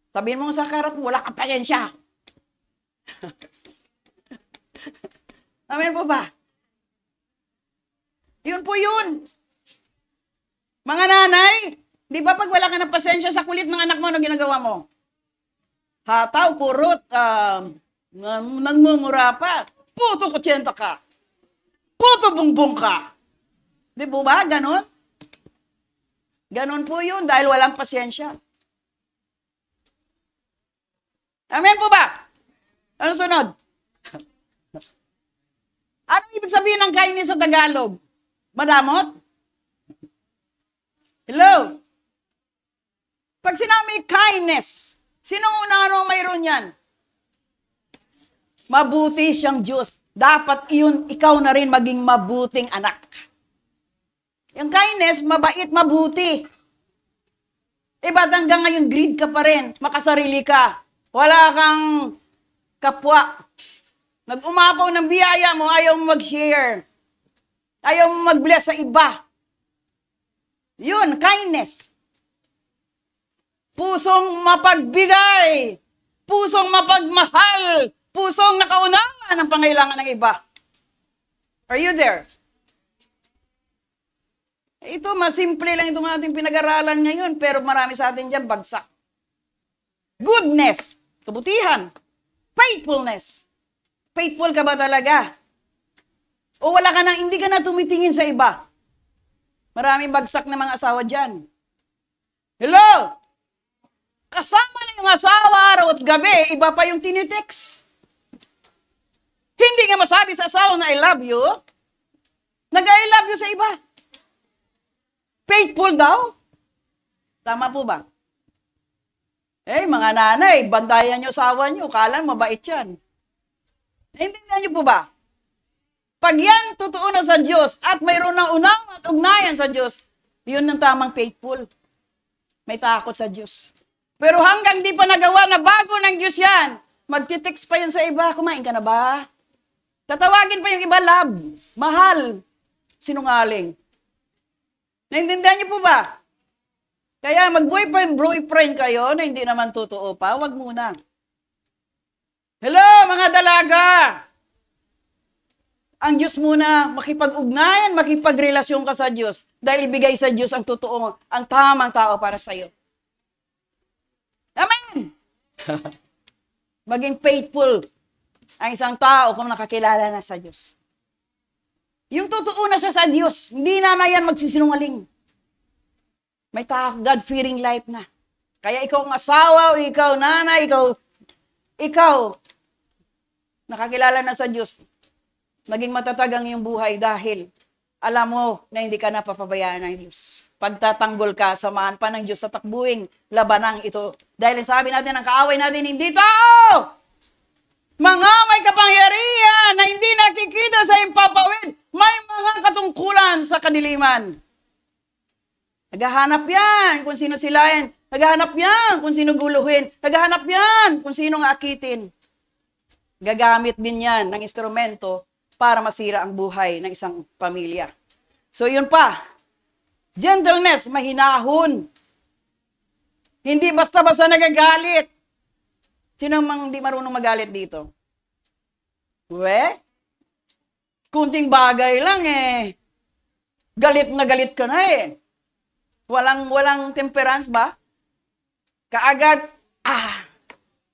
Sabihin mo sa karap, wala kang pasensya. Amen po ba? Yun po yun. Mga nanay, di ba pag wala ka ng pasensya sa kulit ng anak mo, ano ginagawa mo? Hataw, kurot, nagmumura pa. Puto kutsenta ka. Puto bungbong ka. Di po ba? Ganon? Ganon po yun dahil walang pasyensya. Amen po ba? Ano sunod? Anong ibig sabihin ng kindness sa Tagalog? Madamot? Hello? Pag sinabi kindness, sinong una mayroon yan? Mabuti siyang Diyos. Dapat iyon, ikaw na rin maging mabuting anak. Yung kindness, mabait, mabuti. Ba't hanggang ngayon, greed ka pa rin, makasarili ka. Wala kang kapwa. Nag-umapaw ng biyaya mo, ayaw mo mag-share. Ayaw mo mag-bless sa iba. Yun, kindness. Pusong mapagbigay. Pusong mapagmahal. Pusong nakaunawa ng pangailangan ng iba. Are you there? Ito, masimple lang itong ating pinag-aralan ngayon, pero marami sa atin dyan bagsak. Goodness, kabutihan. Faithfulness. Faithful ka ba talaga? O wala ka nang, hindi ka na tumitingin sa iba? Maraming bagsak na mga asawa dyan. Hello? Kasama na yung asawa araw at gabi, iba pa yung tinitext. Hindi nga masabi sa asawa na I love you, nag-I love you sa iba. Faithful daw? Tama po ba? Mga nanay, bandayan nyo asawa nyo, kala mabait yan. Naintindihan nyo po ba? Pag yan totoo na sa Diyos at mayroon ng unaw at ugnayan sa Diyos, yun ang tamang faithful. May takot sa Diyos. Pero hanggang di pa nagawa na bago ng Diyos yan, magtitext pa yun sa iba, kumain ka na ba? Tatawagin pa yung iba, love, mahal, sinungaling. Naintindihan niyo po ba? Kaya mag-boyfriend kayo na hindi naman totoo pa, wag muna. Hello, mga dalaga! Ang Diyos muna, makipag-ugnayan, makipagrelasyon ka sa Diyos dahil ibigay sa Diyos ang totoo, ang tamang tao para sa iyo. Amen! Maging faithful ang isang tao kung nakakilala na sa Diyos. Yung totoo na siya sa Diyos, hindi na yan magsisinungaling. May God-fearing life na. Kaya ikaw ang asawa, o ikaw nanay, ikaw, nakakilala na sa Diyos, naging matatag ang iyong buhay dahil alam mo na hindi ka napapabayaan ng Diyos. Pagtatanggol ka, samahan pa ng Diyos sa takbuing labanang ito. Dahil sabi natin, ang kaaway natin, hindi tao! Mga may kapangyarihan na hindi nakikita sa impapawid, may mga katungkulan sa kadiliman. Naghahanap yan kung sino sila yan. Naghahanap yan kung sino guluhin. Naghahanap yan kung sino akitin. Gagamit din yan ng instrumento para masira ang buhay ng isang pamilya. So yun pa, gentleness, mahinahon. Hindi basta-basta nagagalit. Sino mang hindi marunong magalit dito? Kunting bagay lang galit na galit ka na Walang temperance ba? Kaagad,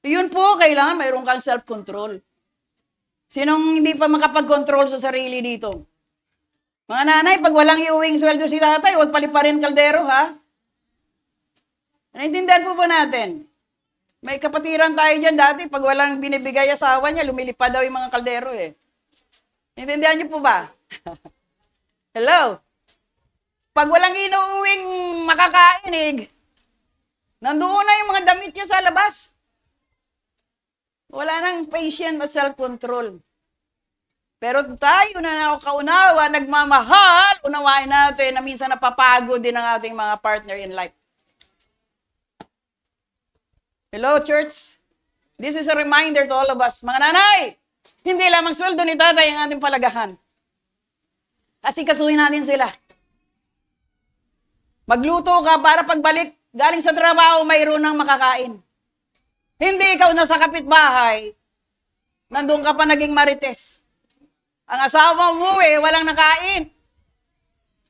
yun po, kailangan mayroon kang self-control. Sinong hindi pa makapag-control sa sarili dito? Mga nanay, pag walang iuwing sweldo si tatay, huwag paliparin kaldero, ha? Naintindihan po ba natin? May kapatiran tayo dyan dati, pag walang binibigay asawa niya, lumilipad daw yung mga kaldero Naintindihan niyo po ba? Hello? Pag walang inuuwing makakain, nandoon na yung mga damit niya sa labas. Wala nang patient at self-control. Pero tayo na nakaunawa, nagmamahal, unawain natin na minsan napapagod din ang ating mga partner in life. Hello, church? This is a reminder to all of us. Mga nanay, hindi lamang sweldo ni tatay ang ating palagahan. Asikasuhin natin sila. Magluto ka para pagbalik, galing sa trabaho, mayroon ng makakain. Hindi ikaw na sa kapitbahay, nandun ka pa naging marites. Ang asawa mo walang nakain.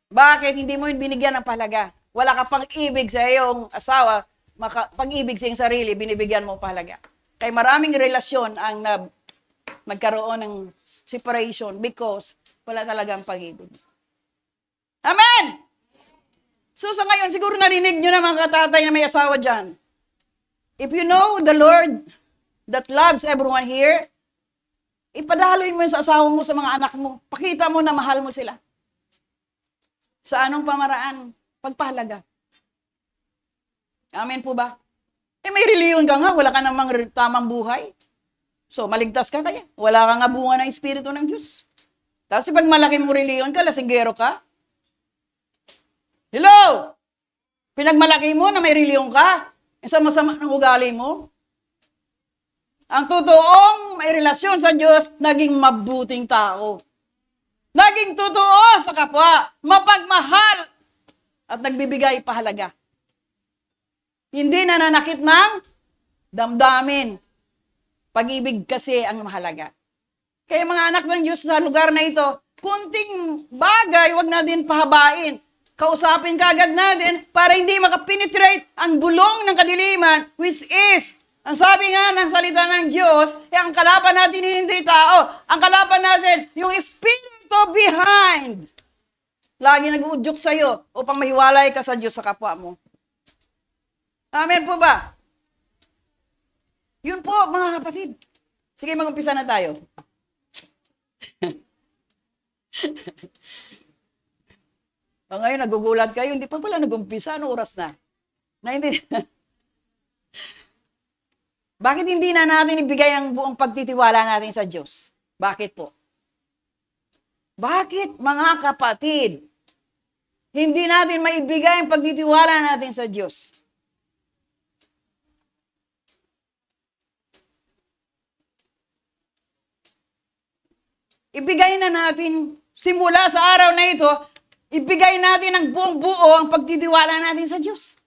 Bakit? Hindi mo binigyan ng pahalaga. Wala ka pang ibig sa iyong asawa, pag-ibig sa iyong sarili, binibigyan mo pahalaga. Kaya maraming relasyon ang nagkaroon ng separation because wala talagang pag-ibig. Amen! So sa ngayon, siguro narinig nyo na mga katatay na may asawa dyan. If you know the Lord that loves everyone here, ipadaloy mo yun sa asawa mo, sa mga anak mo. Pakita mo na mahal mo sila. Sa anong pamaraan? Pagpahalaga. Amen po ba? May reliyon ka nga, wala ka namang tamang buhay. So, maligtas ka kaya. Wala ka nga bunga ng Espiritu ng Diyos. Tapos pag malaki mong reliyon ka, lasinggero ka. Hello! Pinagmalaki mo na may reliyon ka. Sama-sama ng ugali mo. Ang totoong may relasyon sa Diyos, naging mabuting tao. Naging totoo sa kapwa. Mapagmahal. At nagbibigay pahalaga. Hindi nananakit ng damdamin. Pag-ibig kasi ang mahalaga. Kaya mga anak ng Diyos sa lugar na ito, kunting bagay, wag natin pahabain. Kausapin kagad natin para hindi makapenetrate ang bulong ng kadiliman, which is, ang sabi nga ng salita ng Diyos, ang kalaban natin hindi tao. Ang kalaban natin, yung spirito behind. Lagi nag-uudyok sa'yo upang mahiwalay ka sa Diyos sa kapwa mo. Amen po ba? Yun po, mga kapatid. Sige, mag-umpisa na tayo. Ngayon, nagugulat kayo, hindi pa pala nag-umpisa. Ano oras na? Bakit hindi na natin ibigay ang buong pagtitiwala natin sa Diyos? Bakit po? Bakit, mga kapatid, hindi natin maibigay ang pagtitiwala natin sa Diyos? Ibigay na natin, simula sa araw na ito, ibigay natin ang buong buo ang pagtitiwala natin sa Diyos.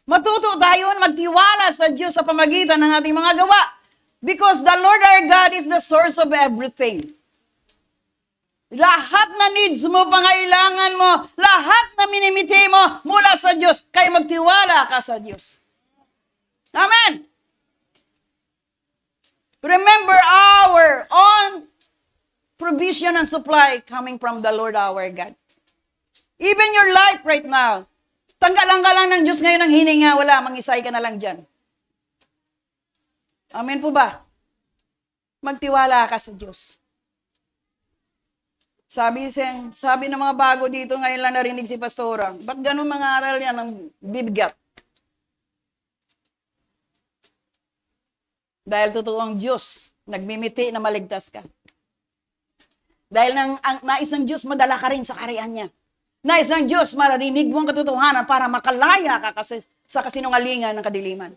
Matuto tayo magtiwala sa Diyos sa pamagitan ng ating mga gawa. Because the Lord our God is the source of everything. Lahat na needs mo, pangailangan mo, lahat na minimiti mo mula sa Diyos, kaya magtiwala ka sa Diyos. Amen! Remember our own provision and supply coming from the Lord our God. Even your life right now, tanggalan ka lang ng Diyos ngayon ang hininga, wala, mangisay ka na lang dyan. Amen po ba? Magtiwala ka sa Diyos. Sabi ng mga bago dito, ngayon lang narinig si Pastora, ba't ganun mga aral yan ng bibigat? Dahil totoo ang Diyos, nagmimiti na maligtas ka. Dahil nais ng Diyos, madala ka rin sa kaharian niya. Nais ng Diyos, marinig mo ang katotohanan para makalaya ka sa kasinungalingan ng kadiliman.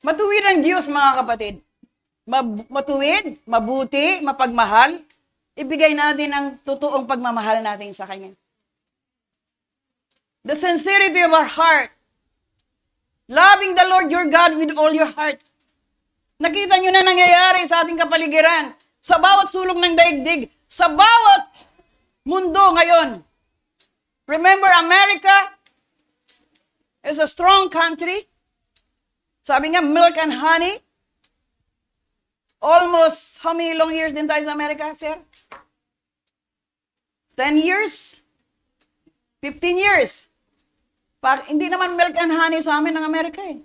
Matuwid ang Diyos, mga kapatid. Matuwid, mabuti, mapagmahal. Ibigay natin ang totoong pagmamahal natin sa Kanya. The sincerity of our heart. Loving the Lord your God with all your heart. Nakita nyo na nangyayari sa ating kapaligiran. Sa bawat sulok ng daigdig. Sa bawat mundo ngayon. Remember, America is a strong country. Sabi nga, milk and honey. Almost, how many long years din tayo sa Amerika, sir? 10 years? 15 years? Hindi naman milk and honey sa amin ng Amerika eh.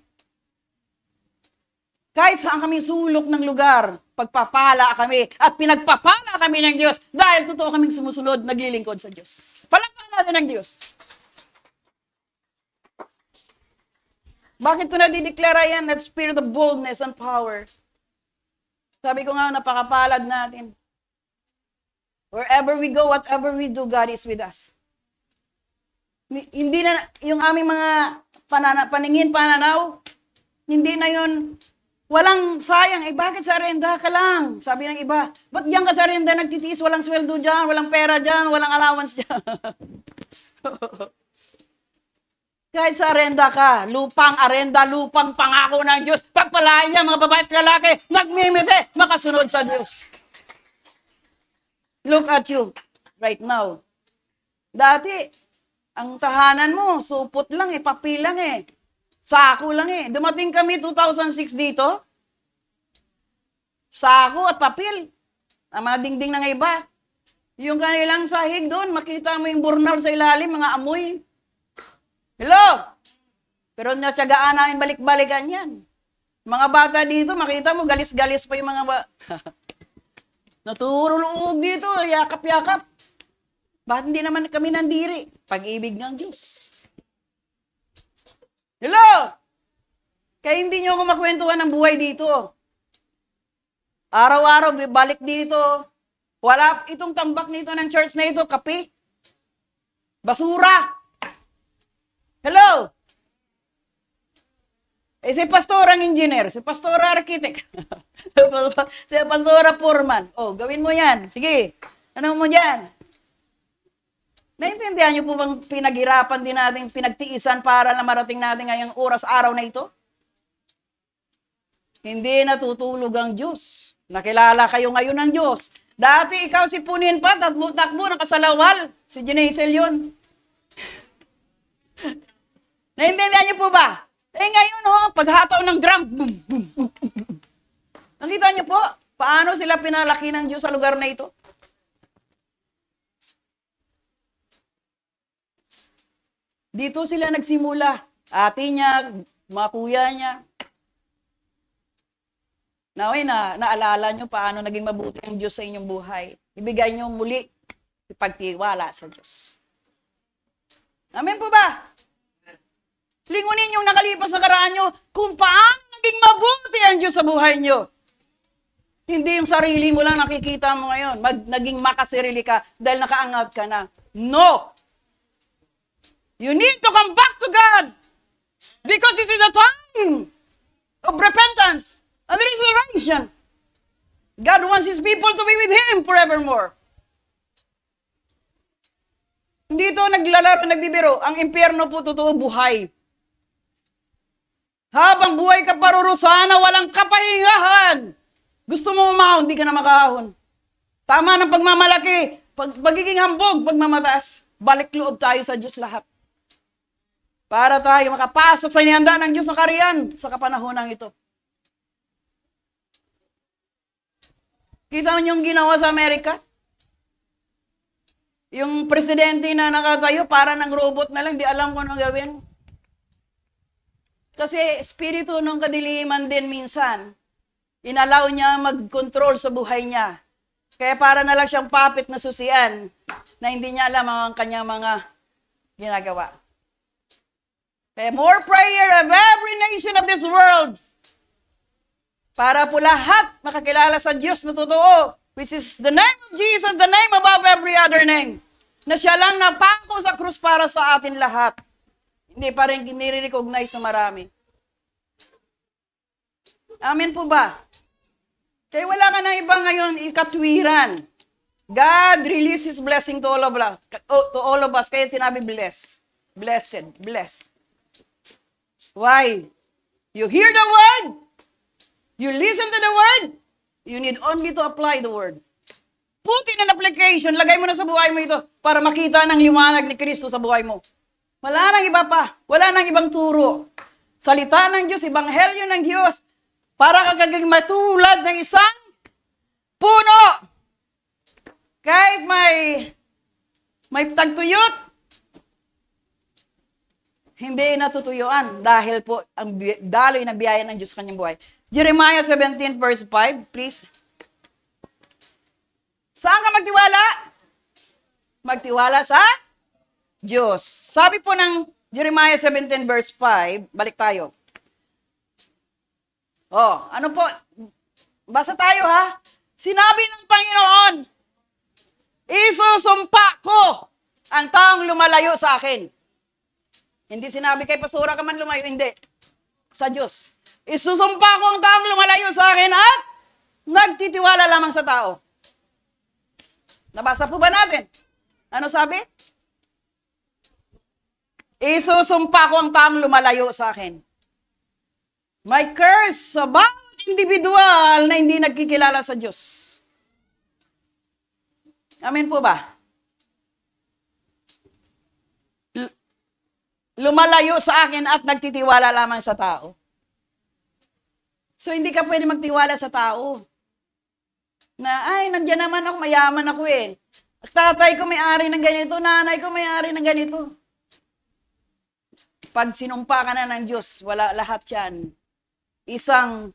Kahit saan kami sulok ng lugar, pagpapala kami at pinagpapala kami ng Diyos dahil totoo kaming sumusunod, naglilingkod sa Diyos. Palakpakan natin ng Diyos. Bakit ko nadideklara yan? That spirit of boldness and power. Sabi ko nga, napakapalad natin. Wherever we go, whatever we do, God is with us. Hindi na, yung aming mga pananaw, hindi na yun, walang sayang. Bakit sa arenda ka lang? Sabi ng iba, ba't diyan ka sa arenda nagtitiis? Walang sweldo dyan, walang pera dyan, walang allowance dyan. Kahit sa arenda ka, lupang arenda, lupang pangako ng Diyos. Pagpalain niya, mga babae at lalaki, nagmimiti, makasunod sa Diyos. Look at you right now. Dati, ang tahanan mo, supot lang eh, papel lang eh. Sako lang eh. Dumating kami 2006 dito. Sako at papel. Ang mga dingding ng iba. Yung kanilang sahig doon, makita mo yung burnal sa ilalim, mga amoy. Hello? Pero natsagaan namin balik-balikan yan. Mga bata dito, makita mo, galis-galis pa yung mga naturuluog dito, yakap-yakap. Bakit hindi naman kami nandiri? Pag-ibig ng Diyos. Hello? Kaya hindi nyo ako makwentuhan ng buhay dito. Araw-araw, balik dito. Wala itong tambak nito ng church na ito, kape. Basura. Hello? Si pastor ang engineer, si pastor architect, si pastor foreman. Oh, gawin mo yan. Sige, ano mo dyan? Naintindihan niyo po bang pinaghirapan din natin, pinagtiisan para na marating natin ngayong oras, araw na ito? Hindi natutulog ang Diyos. Nakilala kayo ngayon ng Diyos. Dati ikaw si Punin pa, takbo, nakasalawal. Si Genesel yun. Naintindihan niyo po ba? Ngayon, paghataw ng drum, boom, boom, boom, boom. Nakita niyo po, paano sila pinalaki ng Diyos sa lugar na ito? Dito sila nagsimula. Ate niya, mga kuya niya. Naway naalala niyo paano naging mabuti ang Diyos sa inyong buhay. Ibigay niyo muli ipagtiwala sa Diyos. Amen po ba? Lingunin yung nakalipas na karaan nyo kung paano naging mabuti ang Diyos sa buhay nyo. Hindi yung sarili mo lang nakikita mo ngayon. Naging makasarili ka dahil nakaangat ka na. No! You need to come back to God. Because this is the time of repentance and restoration. God wants His people to be with Him forevermore. Hindi ito naglalaro, nagbibiro. Ang impyerno po totoo buhay. Habang buhay ka parurusahan na walang kapahingahan. Gusto mo umahon, hindi ka na makahon. Tama ng pagmamalaki, pagiging hambog, pagmamataas. Balik loob tayo sa Diyos lahat. Para tayo makapasok sa inihanda ng Diyos na kariyan sa kapanahonang ito. Kita niyo yung ginawa sa Amerika? Yung presidente na nakatayo, para ng robot na lang, di alam kung anong gawin. Kasi espiritu ng kadiliman din minsan, inalaw niya mag-control sa buhay niya. Kaya para na lang siyang puppet na susian na hindi niya alam ang kanyang mga ginagawa. Kaya more prayer of every nation of this world para po lahat makakilala sa Diyos na totoo, which is the name of Jesus, the name above every other name, na siya lang napako sa krus para sa atin lahat. Hindi pa rin nire-recognize sa marami. Amen po ba? Kaya wala ka ng iba ngayon ikatwiran. God release His blessing to all of us. Kaya sinabi bless. Blessed. Blessed. Why? You hear the word. You listen to the word. You need only to apply the word. Put in an application. Lagay mo na sa buhay mo ito para makita ng liwanag ni Kristo sa buhay mo. Wala nang iba pa. Wala nang ibang turo. Salita ng Diyos, ebanghelyo ng Diyos, para kagaging matulad ng isang puno. Kahit may tagtuyot, hindi natutuyuan dahil po ang daloy ng biyaya ng Diyos sa kanyang buhay. Jeremiah 17 verse 5, please. Saan ka magtiwala? Magtiwala sa Diyos. Sabi po ng Jeremiah 17 verse 5, balik tayo. Ano po? Basa tayo ha. Sinabi ng Panginoon, isusumpa ko ang taong lumalayo sa akin. Hindi sinabi kay pastora ka man lumayo, hindi. Sa Diyos. Isusumpa ko ang taong lumalayo sa akin at nagtitiwala lamang sa tao. Nabasa po ba natin? Ano sabi? Isusumpa ko ang taong lumalayo sa akin. May curse sa bawat individual na hindi nagkikilala sa Diyos. Amen po ba? Lumalayo sa akin at nagtitiwala lamang sa tao. So, hindi ka pwede magtiwala sa tao. Na, nandiyan naman ako, mayaman ako eh. Tatay ko may-ari ng ganito, nanay ko may-ari ng ganito. Pag sinumpa ka na ng Diyos, wala lahat yan. Isap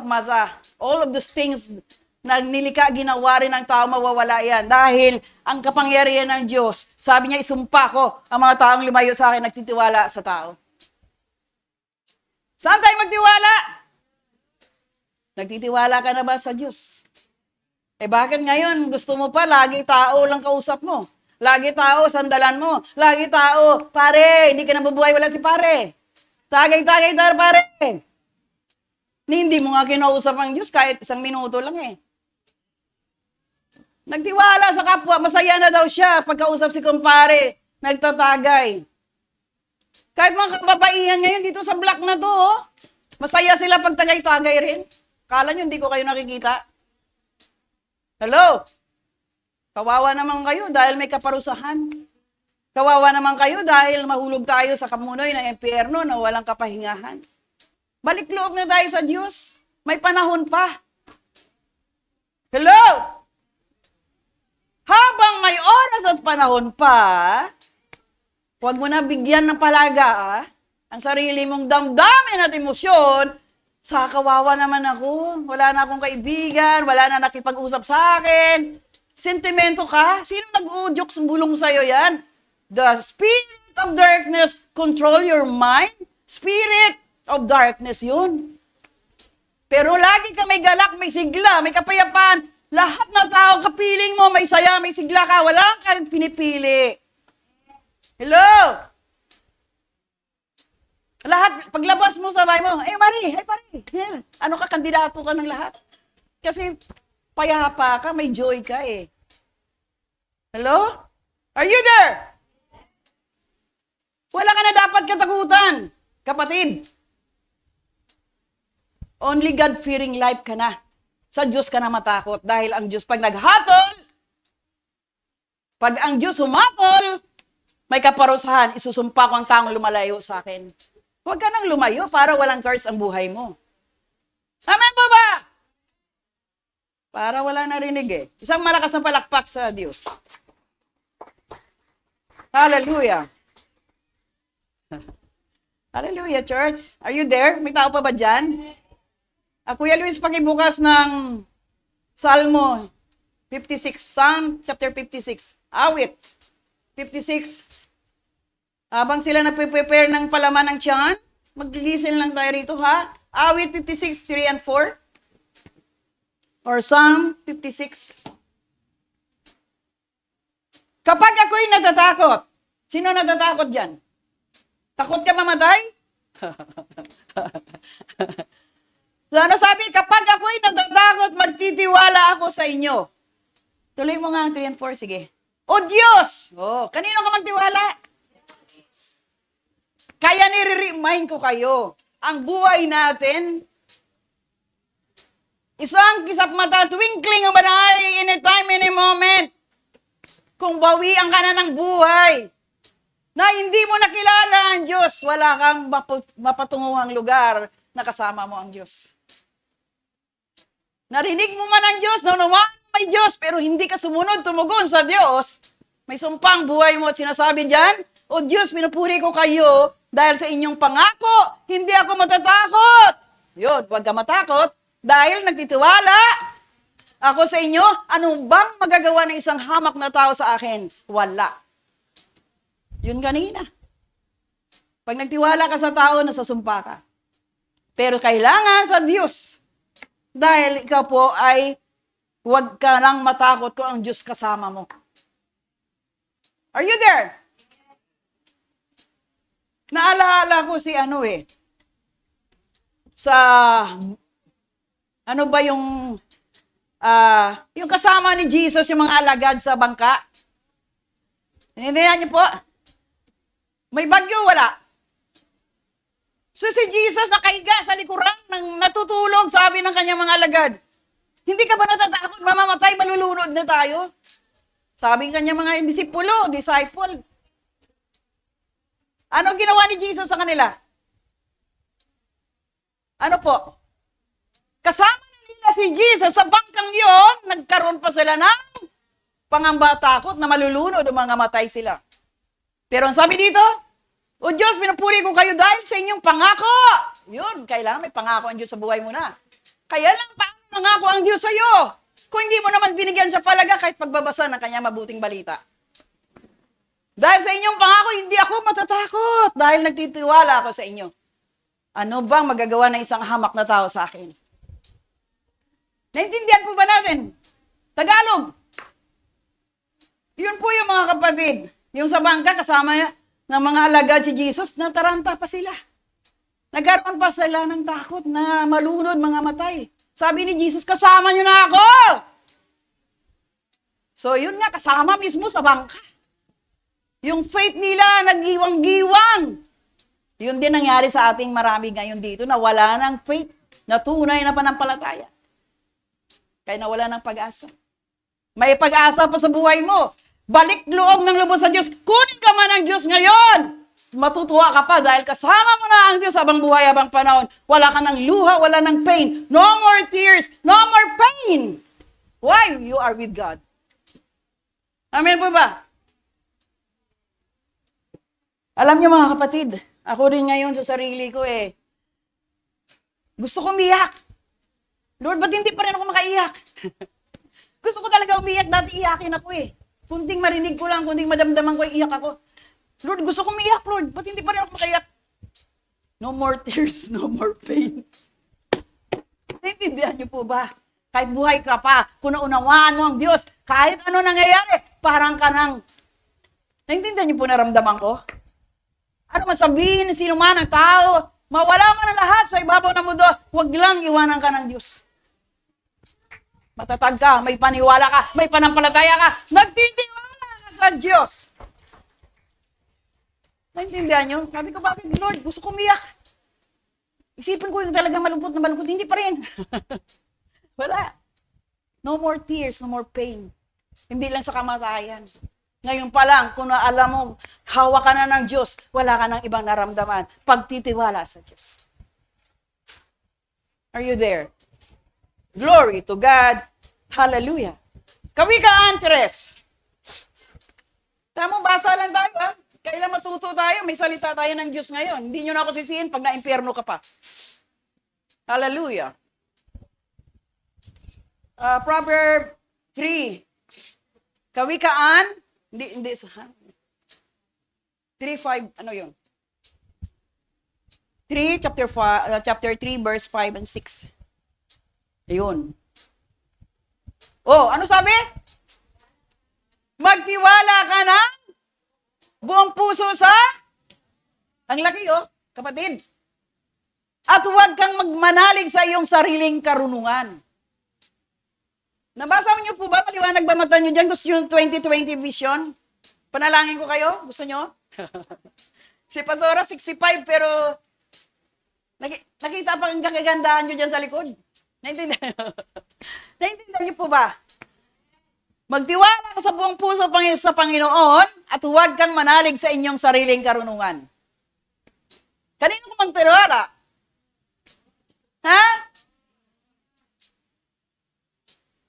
mata. All of those things na nilika, ginawa rin ng tao, mawawala yan. Dahil ang kapangyarihan ng Diyos, sabi niya, isumpa ko ang mga taong lumayo sa akin, nagtitiwala sa tao. Saan tayo magtiwala? Nagtitiwala ka na ba sa Diyos? Bakit ngayon gusto mo pa, lagi tao lang kausap mo? Lagi tao, sandalan mo. Lagi tao, pare, hindi ka nabubuhay, wala si pare. Tagay-tagay tayo, pare. Hindi mo nga kinausap ang Diyos kahit isang minuto lang eh. Nagtiwala sa kapwa, masaya na daw siya pagkausap si kumpare, nagtatagay. Kahit mga kababaihan ngayon dito sa block na to, oh, masaya sila pag tagay-tagay rin. Kala nyo hindi ko kayo nakikita? Hello? Kawawa naman kayo dahil may kaparusahan. Kawawa naman kayo dahil mahulog tayo sa kamunoy ng impyerno na walang kapahingahan. Balik loob na tayo sa Diyos. May panahon pa. Hello? Habang may oras at panahon pa, huwag mo na bigyan ng palaga, ang sarili mong damdamin at emosyon, sa kawawa naman ako, wala na akong kaibigan, wala na nakipag-usap sa akin. Sentimento ka? Sino nag-uudyok sa bulong sa'yo yan? The spirit of darkness control your mind? Spirit of darkness yun. Pero lagi ka may galak, may sigla, may kapayapaan. Lahat na tao, kapiling mo, may saya, may sigla ka. Wala kang pinipili. Hello? Lahat, paglabas mo sa bahay mo, Marie, pare, yeah. Ano ka, kandidato ka ng lahat. Kasi payapa ka, may joy ka eh. Hello? Are you there? Wala ka na dapat katakutan, kapatid. Only God-fearing life ka na. Sa Diyos ka na matakot dahil ang Diyos pag naghatol, pag ang Diyos humatol, may kaparusahan, isusumpa ko ang taong lumalayo sa akin. Huwag ka nang lumayo para walang curse ang buhay mo. Amen po ba? Para wala narinig eh. Isang malakas na palakpak sa Diyos. Hallelujah. Hallelujah, church. Are you there? May tao pa ba dyan? Kuya Luis, pakibukas ng Salmo 56, Psalm chapter 56. Awit 56. Habang sila nagpe-prepare ng palaman ng tiyan, mag-listen lang tayo rito ha. Awit 56, 3 and 4. Or Psalm 56. Kapag ako'y natatakot, sino natatakot dyan? Takot ka mamatay? So ano sabi? Kapag ako'y natatakot, magtitiwala ako sa inyo. Tuloy mo nga, 3 and 4, sige. O Diyos! Oh, kanino ka magtiwala? Kaya nire-remind ko kayo, ang buhay natin, isang kisap mata, twinkling of an eye, any time, any moment. Kung bawian ka na ng buhay, na hindi mo nakilala ang Diyos, wala kang mapatunguhang lugar na kasama mo ang Diyos. Narinig mo man ang Diyos, naunawaan may Diyos, pero hindi ka sumunod, tumugon sa Diyos, may sumpang buhay mo at sinasabi dyan, O Diyos, pinupuri ko kayo dahil sa inyong pangako, hindi ako matatakot. Yun, huwag ka matakot dahil nagtitiwala ako sa inyo. Ano bang magagawa ng isang hamak na tao sa akin? Wala. Yun kanina. Pag nagtiwala ka sa tao, nasasumpa ka. Pero kailangan sa Diyos. Dahil ikaw po ay huwag ka nang matakot kung ang Diyos kasama mo. Are you there? Naalaala ko si sa, ano ba yung kasama ni Jesus, yung mga alagad sa bangka. Hindi niyo po? May bagyo, wala. So si Jesus nakahiga sa likuran ng natutulog, sabi ng kanyang mga alagad, hindi ka ba natatakot, mamamatay, malulunod na tayo? Sabi ng kanyang mga disciple. Ano ginawa ni Jesus sa kanila? Ano po? Kasama nila si Jesus sa bangkang yon, nagkaroon pa sila ng pangamba takot na malulunod o mga matay sila. Pero ang sabi dito, O Diyos, pinupuri ko kayo dahil sa inyong pangako. Yun, kailangan may pangako ang Diyos sa buhay mo na. Kaya lang, paano nangako ang Diyos sa iyo? Kung hindi mo naman binigyan siya palaga kahit pagbabasa ng kanyang mabuting balita. Dahil sa inyong pangako, hindi ako matatakot dahil nagtitiwala ako sa inyo. Ano bang magagawa ng isang hamak na tao sa akin? Naintindihan po ba natin? Tagalog. Yun po yung mga kapatid. Yung sa bangka, kasama ng mga alagad si Jesus, nataranta pa sila. Nagkaroon pa sila ng takot na malunod, mga matay. Sabi ni Jesus, kasama nyo na ako! So, yun nga, kasama mismo sa bangka. Yung faith nila, nag-iwang-giwang. Yun din nangyari sa ating marami ngayon dito, na wala ng faith, na tunay na panampalataya. Kaya nawala ng pag-asa. May pag-asa pa sa buhay mo. Balik loob ng lubos sa Diyos. Kunin ka man ng Diyos ngayon. Matutuwa ka pa dahil kasama mo na ang Diyos habang buhay, habang panahon. Wala ka ng luha, wala ng pain. No more tears, no more pain. Why? You are with God. Amen po ba? Alam niyo mga kapatid, ako rin ngayon sa sarili ko gusto ko umiyak. Lord, ba't hindi pa rin ako makaiyak? Gusto ko talaga umiyak, dati iyakin ako Kunting marinig ko lang, kunting madamdaman ko, iyak ako. Lord, gusto ko umiyak, Lord. Ba't hindi pa rin ako makaiyak? No more tears, no more pain. Naintindihan niyo po ba? Kahit buhay ka pa, kung naunawaan mo ang Diyos, kahit ano nangyayari, parang ka nang... Naintindihan niyo po naramdaman ko? Ano man sabihin, sino man ang tao, mawala man ang lahat sa ibabaw ng mundo, huwag lang iwanan ka ng Diyos. Matatag ka, may paniwala ka, may panampalataya ka, nagtitiwala ka sa Diyos. Naintindihan nyo? Sabi ko, bakit Lord? Gusto ko umiyak. Isipin ko yung talaga malungkot na malungkot, hindi pa rin. Wala. No more tears, no more pain. Hindi lang sa kamatayan. Ngayon pa lang, kung alam mo, hawak ka na ng Diyos, wala ka ng ibang naramdaman. Pagtitiwala sa Diyos. Are you there? Glory to God. Hallelujah. Kawikaan 3. Tama, basa lang tayo ha. Kailan matuto tayo? May salita tayo ng Diyos ngayon. Hindi nyo na ako sisihin pag na-impyerno ka pa. Hallelujah. Proverb 3. Kawikaan. Hindi. 3:5. Ano yun? 3, chapter 3, verse 5 and 6. Ayun. Oh, ano sabi? Magtiwala ka ng buong puso sa... Ang laki kapatid. At huwag kang magmanalig sa iyong sariling karunungan. Nabasa niyo po ba? Maliwanag ba mata niyo dyan? Gusto niyo yung 2020 vision? Panalangin ko kayo? Gusto niyo? Si Pastora, 65, pero nakita pa ang kagandahan niyo dyan sa likod. Naintindihan niyo po ba? Magtiwala ka sa buong puso sa Panginoon at huwag kang manalig sa inyong sariling karunungan. Kanino ko magtiwala? Ha?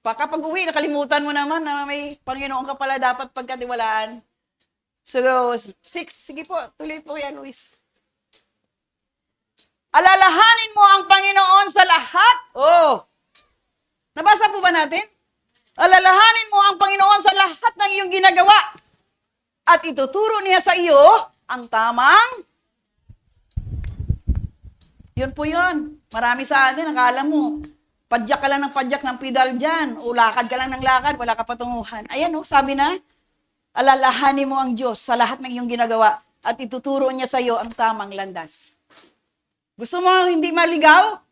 Baka pag uwi, nakalimutan mo naman na may Panginoon ka pala dapat pagkatiwalaan. So, 6. Sige po, tuloy po yan, Luis. Alalahanin mo ang Panginoon sa lahat. Oh. Nabasa po ba natin? Alalahanin mo ang Panginoon sa lahat ng iyong ginagawa. At ituturo niya sa iyo ang tamang. Yun po yun. Marami sa atin, akala mo, padyak ka lang ng pedal dyan, o lakad ka lang ng lakad, wala ka patunguhan. Ayan sabi na, alalahanin mo ang Diyos sa lahat ng iyong ginagawa at ituturo niya sa iyo ang tamang landas. Gusto mo hindi maligaw?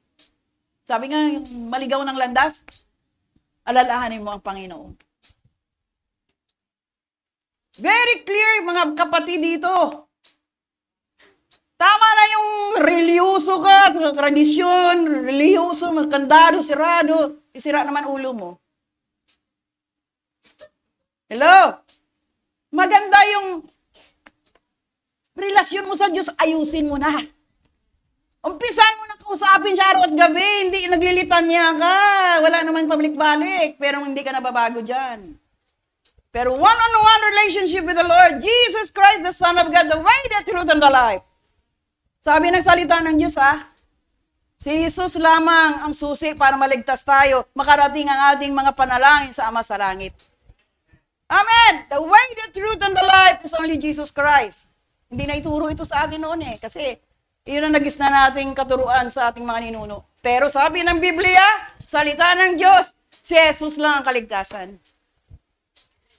Sabi nga, maligaw ng landas, alalahanin mo ang Panginoon. Very clear, mga kapatid dito. Tama na yung reliyoso ka, tradisyon, reliyoso, magkandado, sirado, isira naman ulo mo. Hello? Maganda yung relasyon mo sa Diyos, ayusin mo na. Umpisan mo na kausapin siya araw at gabi, hindi naglilitanya ka, wala naman pabalik-balik, pero hindi ka nababago dyan. Pero one-on-one relationship with the Lord, Jesus Christ, the Son of God, the way, the truth, and the life. Sabi ng salita ng Diyos si Jesus lamang ang susi para maligtas tayo, makarating ang ating mga panalangin sa Ama sa langit. Amen! The way, the truth, and the life is only Jesus Christ. Hindi na ituro ito sa atin noon kasi iyon ang nagis na nating katuruan sa ating mga ninuno. Pero sabi ng Biblia, salita ng Diyos, si Jesus lang ang kaligtasan.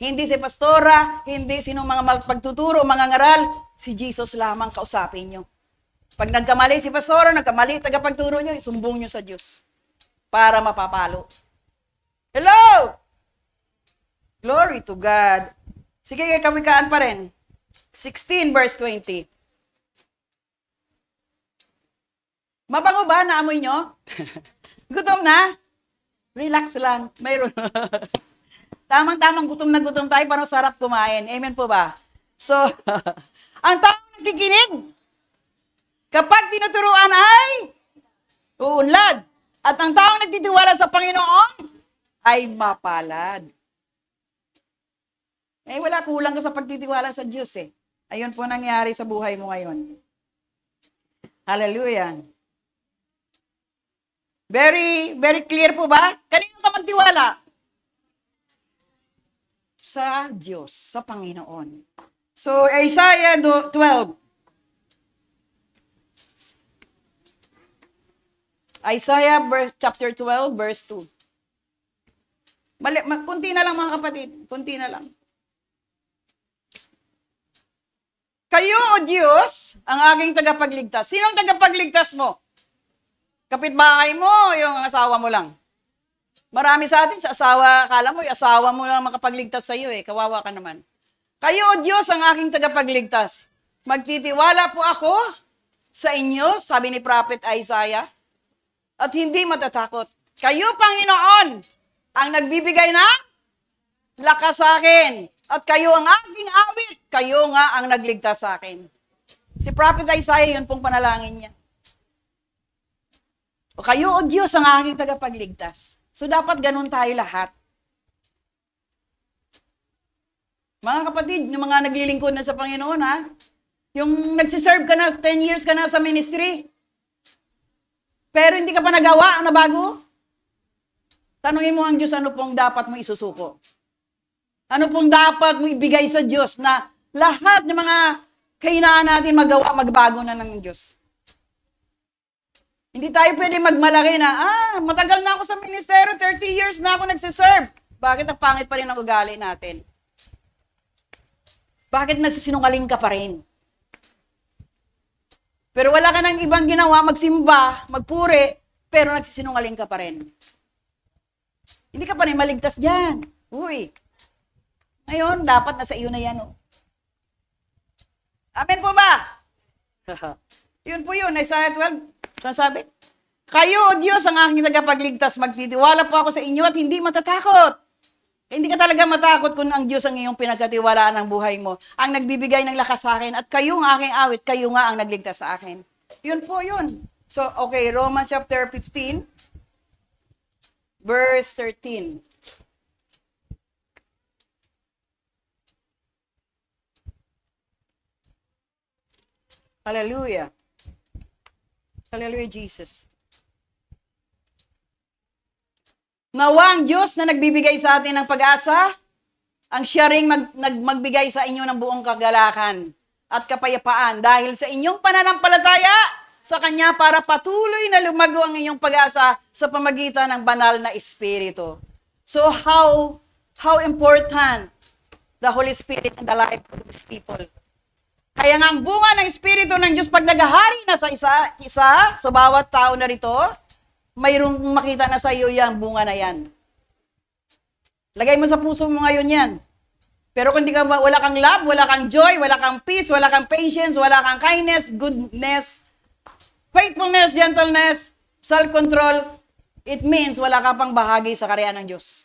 Hindi si pastora, hindi sinong mga pagtuturo, mga ngaral, si Jesus lamang kausapin nyo. Pag nagkamali si pastora, nagkamali tagapagturo nyo, isumbong nyo sa Diyos para mapapalo. Hello! Glory to God. Sige, kay Kawikaan pa rin. 16 verse 20. Mabango ba? Naamoy nyo? Gutom na? Relax lang. Mayroon. Tamang-tamang gutom na gutom tayo, parang sarap kumain. Amen po ba? So, ang taong nagkikinig, kapag tinuturuan ay uunlad. At ang taong nagtitiwala sa Panginoon ay mapalad. Wala, kulang ka sa pagtitiwala sa Diyos eh. Ayun po nangyari sa buhay mo ngayon. Hallelujah. Very, very clear po ba? Kanino ka magtiwala? Sa Diyos, sa Panginoon. So, Isaiah 12. Isaiah chapter 12, verse 2. Kunti na lang mga kapatid. Kunti na lang. Kayo, O Diyos, ang aking tagapagligtas. Sinong tagapagligtas mo? Kapitbahay mo, yung asawa mo lang. Marami sa atin, sa asawa, akala mo, yung asawa mo lang makapagligtas sa iyo eh. Kawawa ka naman. Kayo, O Diyos, ang aking tagapagligtas. Magtitiwala po ako sa inyo, sabi ni Prophet Isaiah, at hindi matatakot. Kayo, Panginoon, ang nagbibigay ng lakas sa akin. At kayo ang aking awit. Kayo nga ang nagligtas sa akin. Si Prophet Isaiah, yun pong panalangin niya. O kayo, O Diyos, ang aking tagapagligtas. So, dapat ganun tayo lahat. Mga kapatid, yung mga naglilingkod na sa Panginoon, ha? Yung nagsiserve ka na, 10 years ka na sa ministry, pero hindi ka pa nagawa na bago, tanungin mo ang Diyos, ano pong dapat mo isusuko? Ano pong dapat mo ibigay sa Diyos na lahat ng mga kahinaan natin magawa, magbago na ng Diyos? Hindi tayo pwede magmalaki na, matagal na ako sa ministeryo, 30 years na ako nagsiserve. Bakit ang pangit pa rin ang ugali natin? Bakit nagsisinungaling ka pa rin? Pero wala ka nang ibang ginawa, magsimba, magpuri, pero nagsisinungaling ka pa rin. Hindi ka pa rin maligtas dyan. Uy. Ngayon, dapat nasa iyo na yan. Oh. Amen po ba? Yun po yun, Isaiah 12. Ano sabi? Kayo, O Diyos, ang aking tagapagligtas, magtitiwala po ako sa inyo at hindi matatakot. Hindi ka talaga matakot kung ang Diyos ang iyong pinagkatiwalaan ng buhay mo. Ang nagbibigay ng lakas sa akin at kayo ang aking awit, kayo nga ang nagligtas sa akin. Yun po yun. So, okay, Romans chapter 15, verse 13. Hallelujah. Hallelujah, Jesus. Nawa ang Diyos na nagbibigay sa atin ng pag-asa, ang siya ring magbigay sa inyo ng buong kagalakan at kapayapaan dahil sa inyong pananampalataya sa Kanya para patuloy na lumago ang inyong pag-asa sa pamagitan ng banal na Espiritu. So how important the Holy Spirit in the life of His people. Kaya nga ang bunga ng Espiritu ng Diyos pag naghahari na sa isa sa bawat tao na rito, mayroong makita na sa iyo yung bunga na yan. Lagay mo sa puso mo ngayon yan. Pero kung wala kang love, wala kang joy, wala kang peace, wala kang patience, wala kang kindness, goodness, faithfulness, gentleness, self-control, it means wala ka pang bahagi sa karya ng Diyos.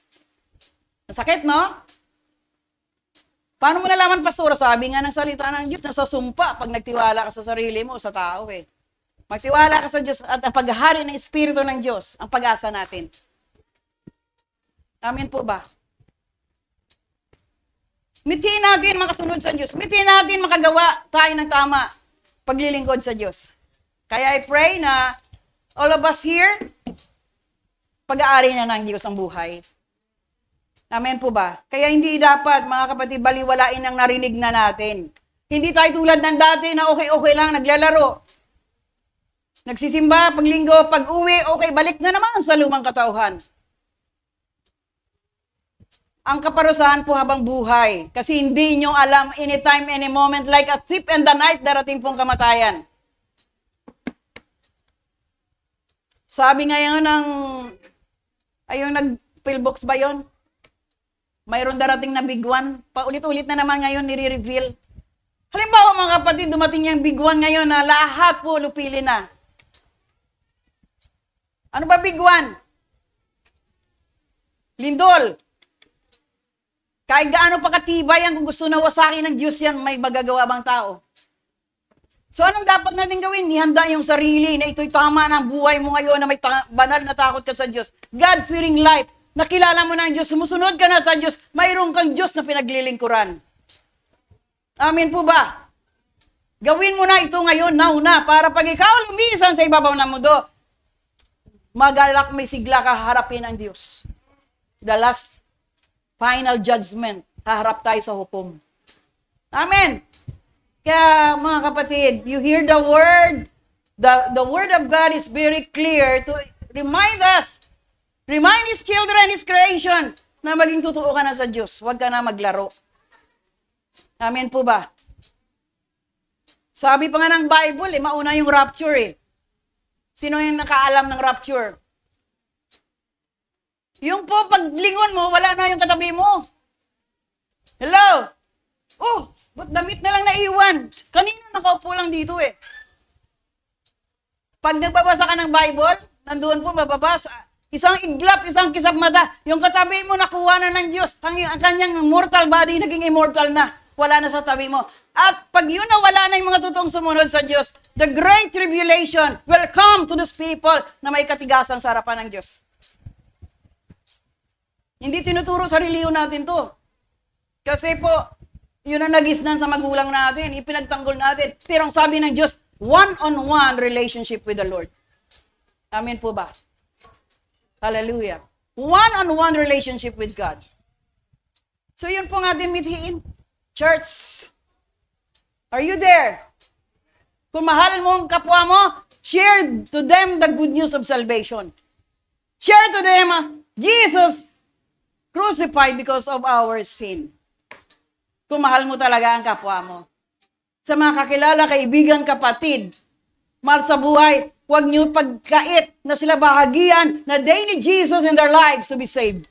Masakit, no? Paano mo nalaman, Pastor? Sabi nga ng salita ng Diyos, nasa sumpa pag nagtiwala ka sa sarili mo o sa tao eh. Magtiwala ka sa Diyos at ang paghahari ng Espiritu ng Diyos, ang pag-asa natin. Amen po ba? Mitiin natin makasunod sa Diyos. Mitiin natin makagawa tayo ng tama paglilingkod sa Diyos. Kaya I pray na all of us here, pag-aari na ng Diyos ang buhay. Amen po ba? Kaya hindi dapat, mga kapatid, baliwalain ang narinig na natin. Hindi tayo tulad ng dati na okay lang, naglalaro. Nagsisimba, paglinggo, pag-uwi, okay, balik na naman sa lumang katauhan. Ang kaparusahan po habang buhay. Kasi hindi nyo alam anytime, any moment, like a thief in the night, darating pong kamatayan. Sabi ngayon ng, ayun, nag-pillbox ba yon? mayroon darating na big one. Paulit-ulit na naman ngayon nire-reveal. Halimbawa mga kapatid, dumating yung big one ngayon na lahat po lupili na. Ano ba big one? Lindol. Kahit gaano pa katibay yan, kung gusto na wasakin ng Diyos yan, may magagawa bang tao? So anong dapat natin gawin? Ihanda yung sarili na ito'y tama ng buhay mo ngayon na may banal na takot ka sa Diyos. God-fearing life. Nakilala mo na ang Diyos, sumusunod ka na sa Diyos, mayroon kang Diyos na pinaglilingkuran. Amen po ba? Gawin mo na ito ngayon, now na, para pag ikaw lumisan sa ibabaw ng mundo, magalak may sigla ka harapin ang Diyos. The last final judgment, haharap tayo sa hukom. Amen. Kaya mga kapatid, you hear the word. The word of God is very clear to remind us, remind His children, His creation, na maging totoo ka na sa Diyos. Huwag ka na maglaro. Amen po ba? Sabi pa nga ng Bible, mauna yung rapture eh. Sino yung nakaalam ng rapture? Yung po, paglingon mo, wala na yung katabi mo. Hello? Oh, ba't damit na lang naiwan? Kanina nakaupo lang dito eh. Pag nagbabasa ka ng Bible, nandoon po mababasa. Isang iglap, isang kisap mata. Yung katabi mo, nakuha na ng Diyos. Ang kanyang mortal body, naging immortal na. Wala na sa tabi mo. At pag yun na wala na yung mga totoong sumunod sa Diyos, the great tribulation will come to those people na may katigasan sa harapan ng Diyos. Hindi tinuturo sa reliyon natin to. Kasi po, yun ang nagisnan sa magulang natin, ipinagtanggol natin. Pero ang sabi ng Diyos, one-on-one relationship with the Lord. Amen po ba? Hallelujah. One-on-one relationship with God. So yun po nga din mithiin. Church, are you there? Kung mahal mo ang kapwa mo, share to them the good news of salvation. Share to them, Jesus crucified because of our sin. Kung mahal mo talaga ang kapwa mo. Sa mga kakilala, kaibigan, kapatid, mahal sa buhay, huwag niyo pagkait na sila bahagian na they need Jesus in their lives to be saved.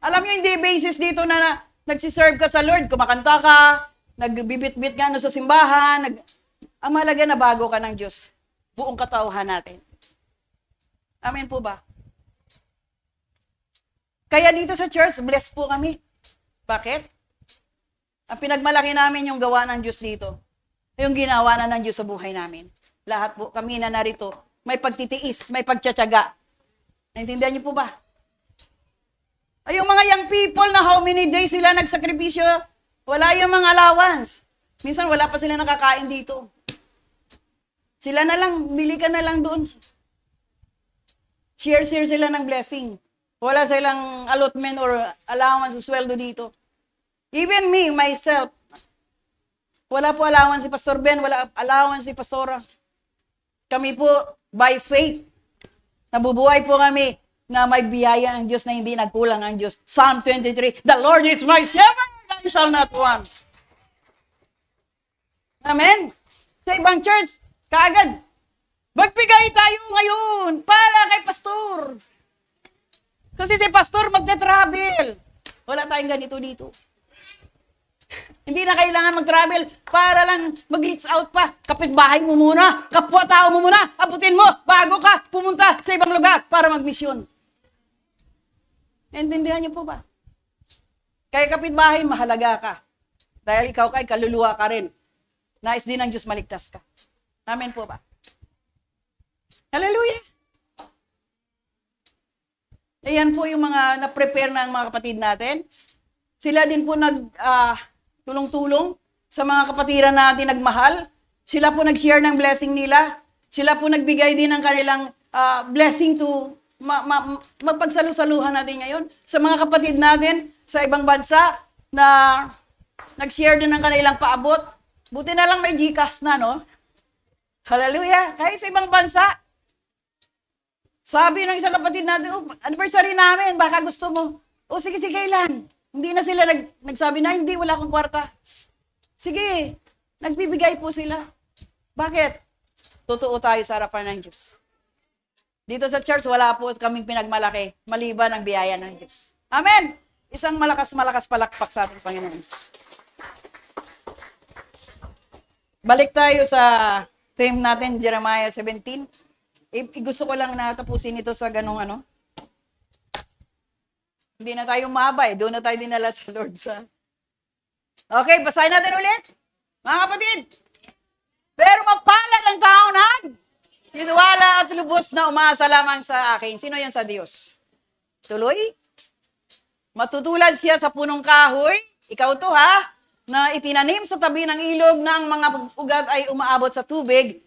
Alam niyo, hindi basis dito na nagsiserve ka sa Lord, kumakanta ka, nagbibit-bit ka sa simbahan, ang mahalaga na bago ka ng Diyos. Buong katauhan natin. Amen po ba? Kaya dito sa church, blessed po kami. Bakit? Ang pinagmalaki namin yung gawa ng Diyos dito. Yung ginawa na ng Diyos sa buhay namin. Lahat po kami na narito, may pagtitiis, may pagtsatsaga. Naintindihan niyo po ba? Ay, yung mga young people na how many days sila nagsakripisyo, wala yung mga allowance. Minsan wala pa sila nakakain dito. Sila na lang, bili ka na lang doon. Share sila ng blessing. Wala silang allotment or allowance o sweldo dito. Even me, myself, wala po allowance si Pastor Ben, wala allowance si Pastora. Kami po, by faith, nabubuhay po kami na may biyaya ang Diyos na hindi nagkulang ang Diyos. Psalm 23, the Lord is my shepherd, I shall not want. Amen? Sa ibang church, kaagad, magbigay tayo ngayon para kay Pastor. Kasi si Pastor magta-travel. Wala tayong ganito dito. Hindi na kailangan mag-travel para lang mag-reach out pa. Kapitbahay mo muna, kapwa-tao mo muna, abutin mo bago ka pumunta sa ibang lugar para mag-misyon. Intindihan niyo po ba? Kaya kapitbahay, mahalaga ka. Dahil ikaw kay kaluluwa ka rin. Nais din ng Diyos maligtas ka. Amen po ba? Hallelujah! Ayan po yung mga na-prepare ng mga kapatid natin. Sila din po tulong-tulong sa mga kapatiran natin nagmahal. Sila po nag-share ng blessing nila. Sila po nagbigay din ng kanilang blessing to magpagsalu-saluhan natin ngayon. Sa mga kapatid natin sa ibang bansa na nag-share din ng kanilang paabot. Buti na lang may GCash na, no? Hallelujah! Kahit sa ibang bansa, sabi ng isang kapatid natin, anniversary namin, baka gusto mo. O sige, kailan? Hindi na sila nagsabi na, hindi, wala akong kwarta. Sige, nagbibigay po sila. Bakit? Totoo tayo sa harapan ng Diyos. Dito sa church, wala po kaming pinagmalaki, maliban ang biyaya ng Diyos. Amen! Isang malakas-malakas palakpak sa ating Panginoon. Balik tayo sa theme natin, Jeremiah 17. Gusto ko lang na tapusin ito sa ganong ano. Hindi na tayo mabay. Doon na tayo dinala sa Lord. Okay, basahin natin ulit. Mga kapatid. Pero mapalad ang tao titiwala at lubos na umaasa lamang sa akin. Sino yan sa Diyos? Tuloy. Matutulad siya sa punong kahoy. Ikaw to ha. Na itinanim sa tabi ng ilog na ang mga ugat ay umaabot sa tubig.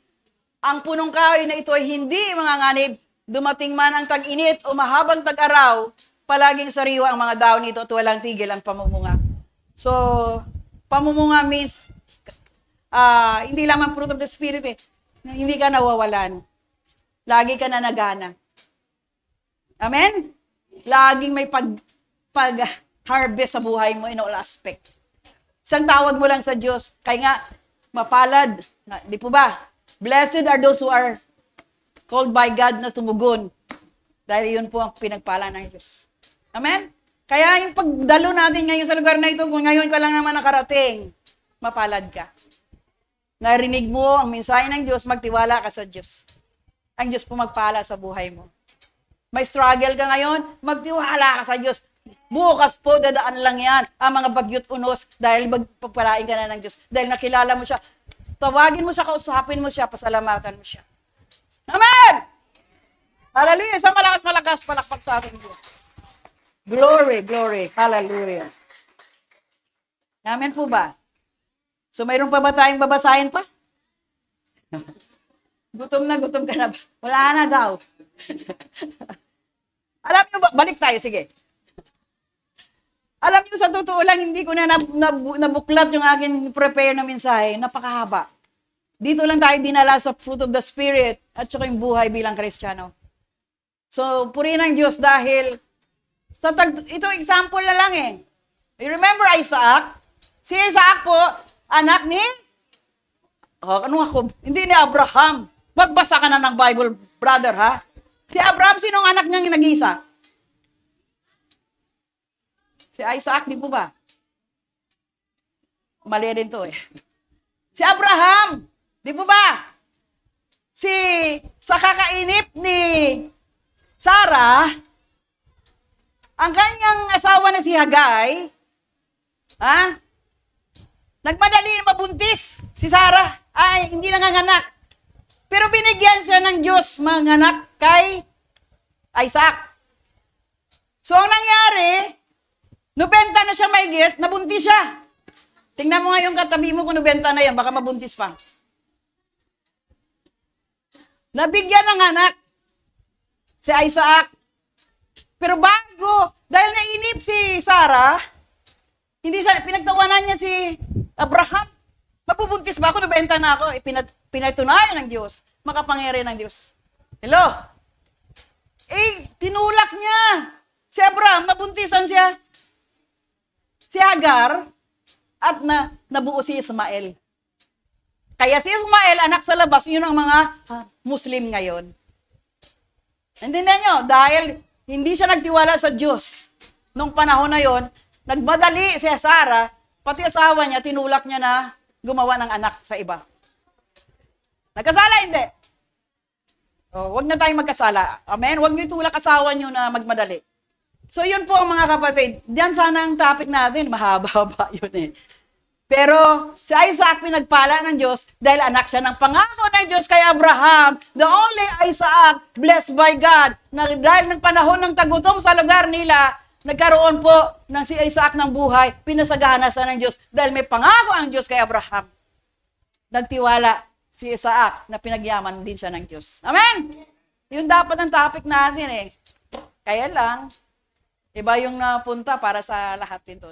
Ang punong kahoy na ito ay hindi manganganib. Dumating man ang tag-init o mahabang tag-araw, palaging sariwa ang mga daon nito at walang tigil ang pamumunga. So, pamumunga means, hindi lamang fruit of the Spirit Hindi ka nawawalan. Lagi ka na nagana. Amen? Laging may pag-harvest sa buhay mo in all aspect. Isang tawag mo lang sa Diyos, kaya nga, mapalad. Di po ba? Blessed are those who are called by God na tumugon. Dahil yun po ang pinagpala ng Diyos. Amen? Kaya yung pagdalo natin ngayon sa lugar na ito, kung ngayon ka lang naman nakarating, mapalad ka. Narinig mo ang mensahe ng Diyos, magtiwala ka sa Diyos. Ang Diyos po magpala sa buhay mo. May struggle ka ngayon, magtiwala ka sa Diyos. Bukas po, dadaan lang yan ang mga bagyot unos dahil magpapalain ka na ng Diyos. Dahil nakilala mo siya, tawagin mo siya, kausapin mo siya, pasalamatan mo siya. Amen! Hallelujah! Isang malakas-malakas palakpak sa ating Diyos. Glory, glory. Hallelujah. Amen po ba? So, mayroon pa ba tayong babasahin pa? Gutom ka na ba? Wala na daw. Alam nyo ba? Balik tayo, sige. Alam nyo, sa totoo lang, hindi ko na nabuklat yung aking prepare na mensahe. Napakahaba. Dito lang tayo dinala sa fruit of the Spirit at saka yung buhay bilang Kristiyano. So, purihin ng Diyos dahil ito example na lang You remember Isaac? Si Isaac po, anak ni? Hindi ni Abraham. Magbasa ka na ng Bible, brother, ha? Si Abraham, sinong anak niyang nag-isa? Si Isaac, di po ba? Mali rin to Si Abraham, di po ba? Sa kakainip ni Sarah, ang kanyang asawa na si Hagay, nagmadali na mabuntis si Sarah. Ay, hindi nanganganak. Pero binigyan siya ng Diyos manganak kay Isaac. So, ang nangyari, 90 na siya maigit, nabuntis siya. Tingnan mo nga yung katabi mo kung 90 na yan, baka mabuntis pa. Nabigyan ng anak si Isaac. Pero dahil nainip si Sarah, hindi siya, pinagtawanan niya si Abraham. Mapubuntis ba ako? 90 na ako. Pinatunayan ng Diyos. Makapangyarihan ng Diyos. Hello? Tinulak niya. Si Abraham, nabuntisan siya. Si Hagar, at nabuo si Ismael. Kaya si Ismael, anak sa labas, yun ang mga Muslim ngayon. Intindihan nyo? Dahil hindi siya nagtiwala sa Diyos. Nung panahon na yon, nagmadali si Sarah, pati asawa niya, tinulak niya na gumawa ng anak sa iba. Nagkasala, hindi. Huwag na tayong magkasala. Amen? Huwag niyo itulak asawa niyo na magmadali. So, yun po mga kapatid. Diyan sana ang topic natin. Mahaba-haba yun Pero, si Isaac pinagpala ng Diyos dahil anak siya ng pangako ng Diyos kay Abraham. The only Isaac blessed by God. Dahil ng panahon ng tagutom sa lugar nila, nagkaroon po ng si Isaac ng buhay. Pinasagana siya ng Diyos dahil may pangako ang Diyos kay Abraham. Nagtiwala si Isaac na pinagyaman din siya ng Diyos. Amen? Yun dapat ang topic natin Kaya lang, iba yung napunta para sa lahat din to.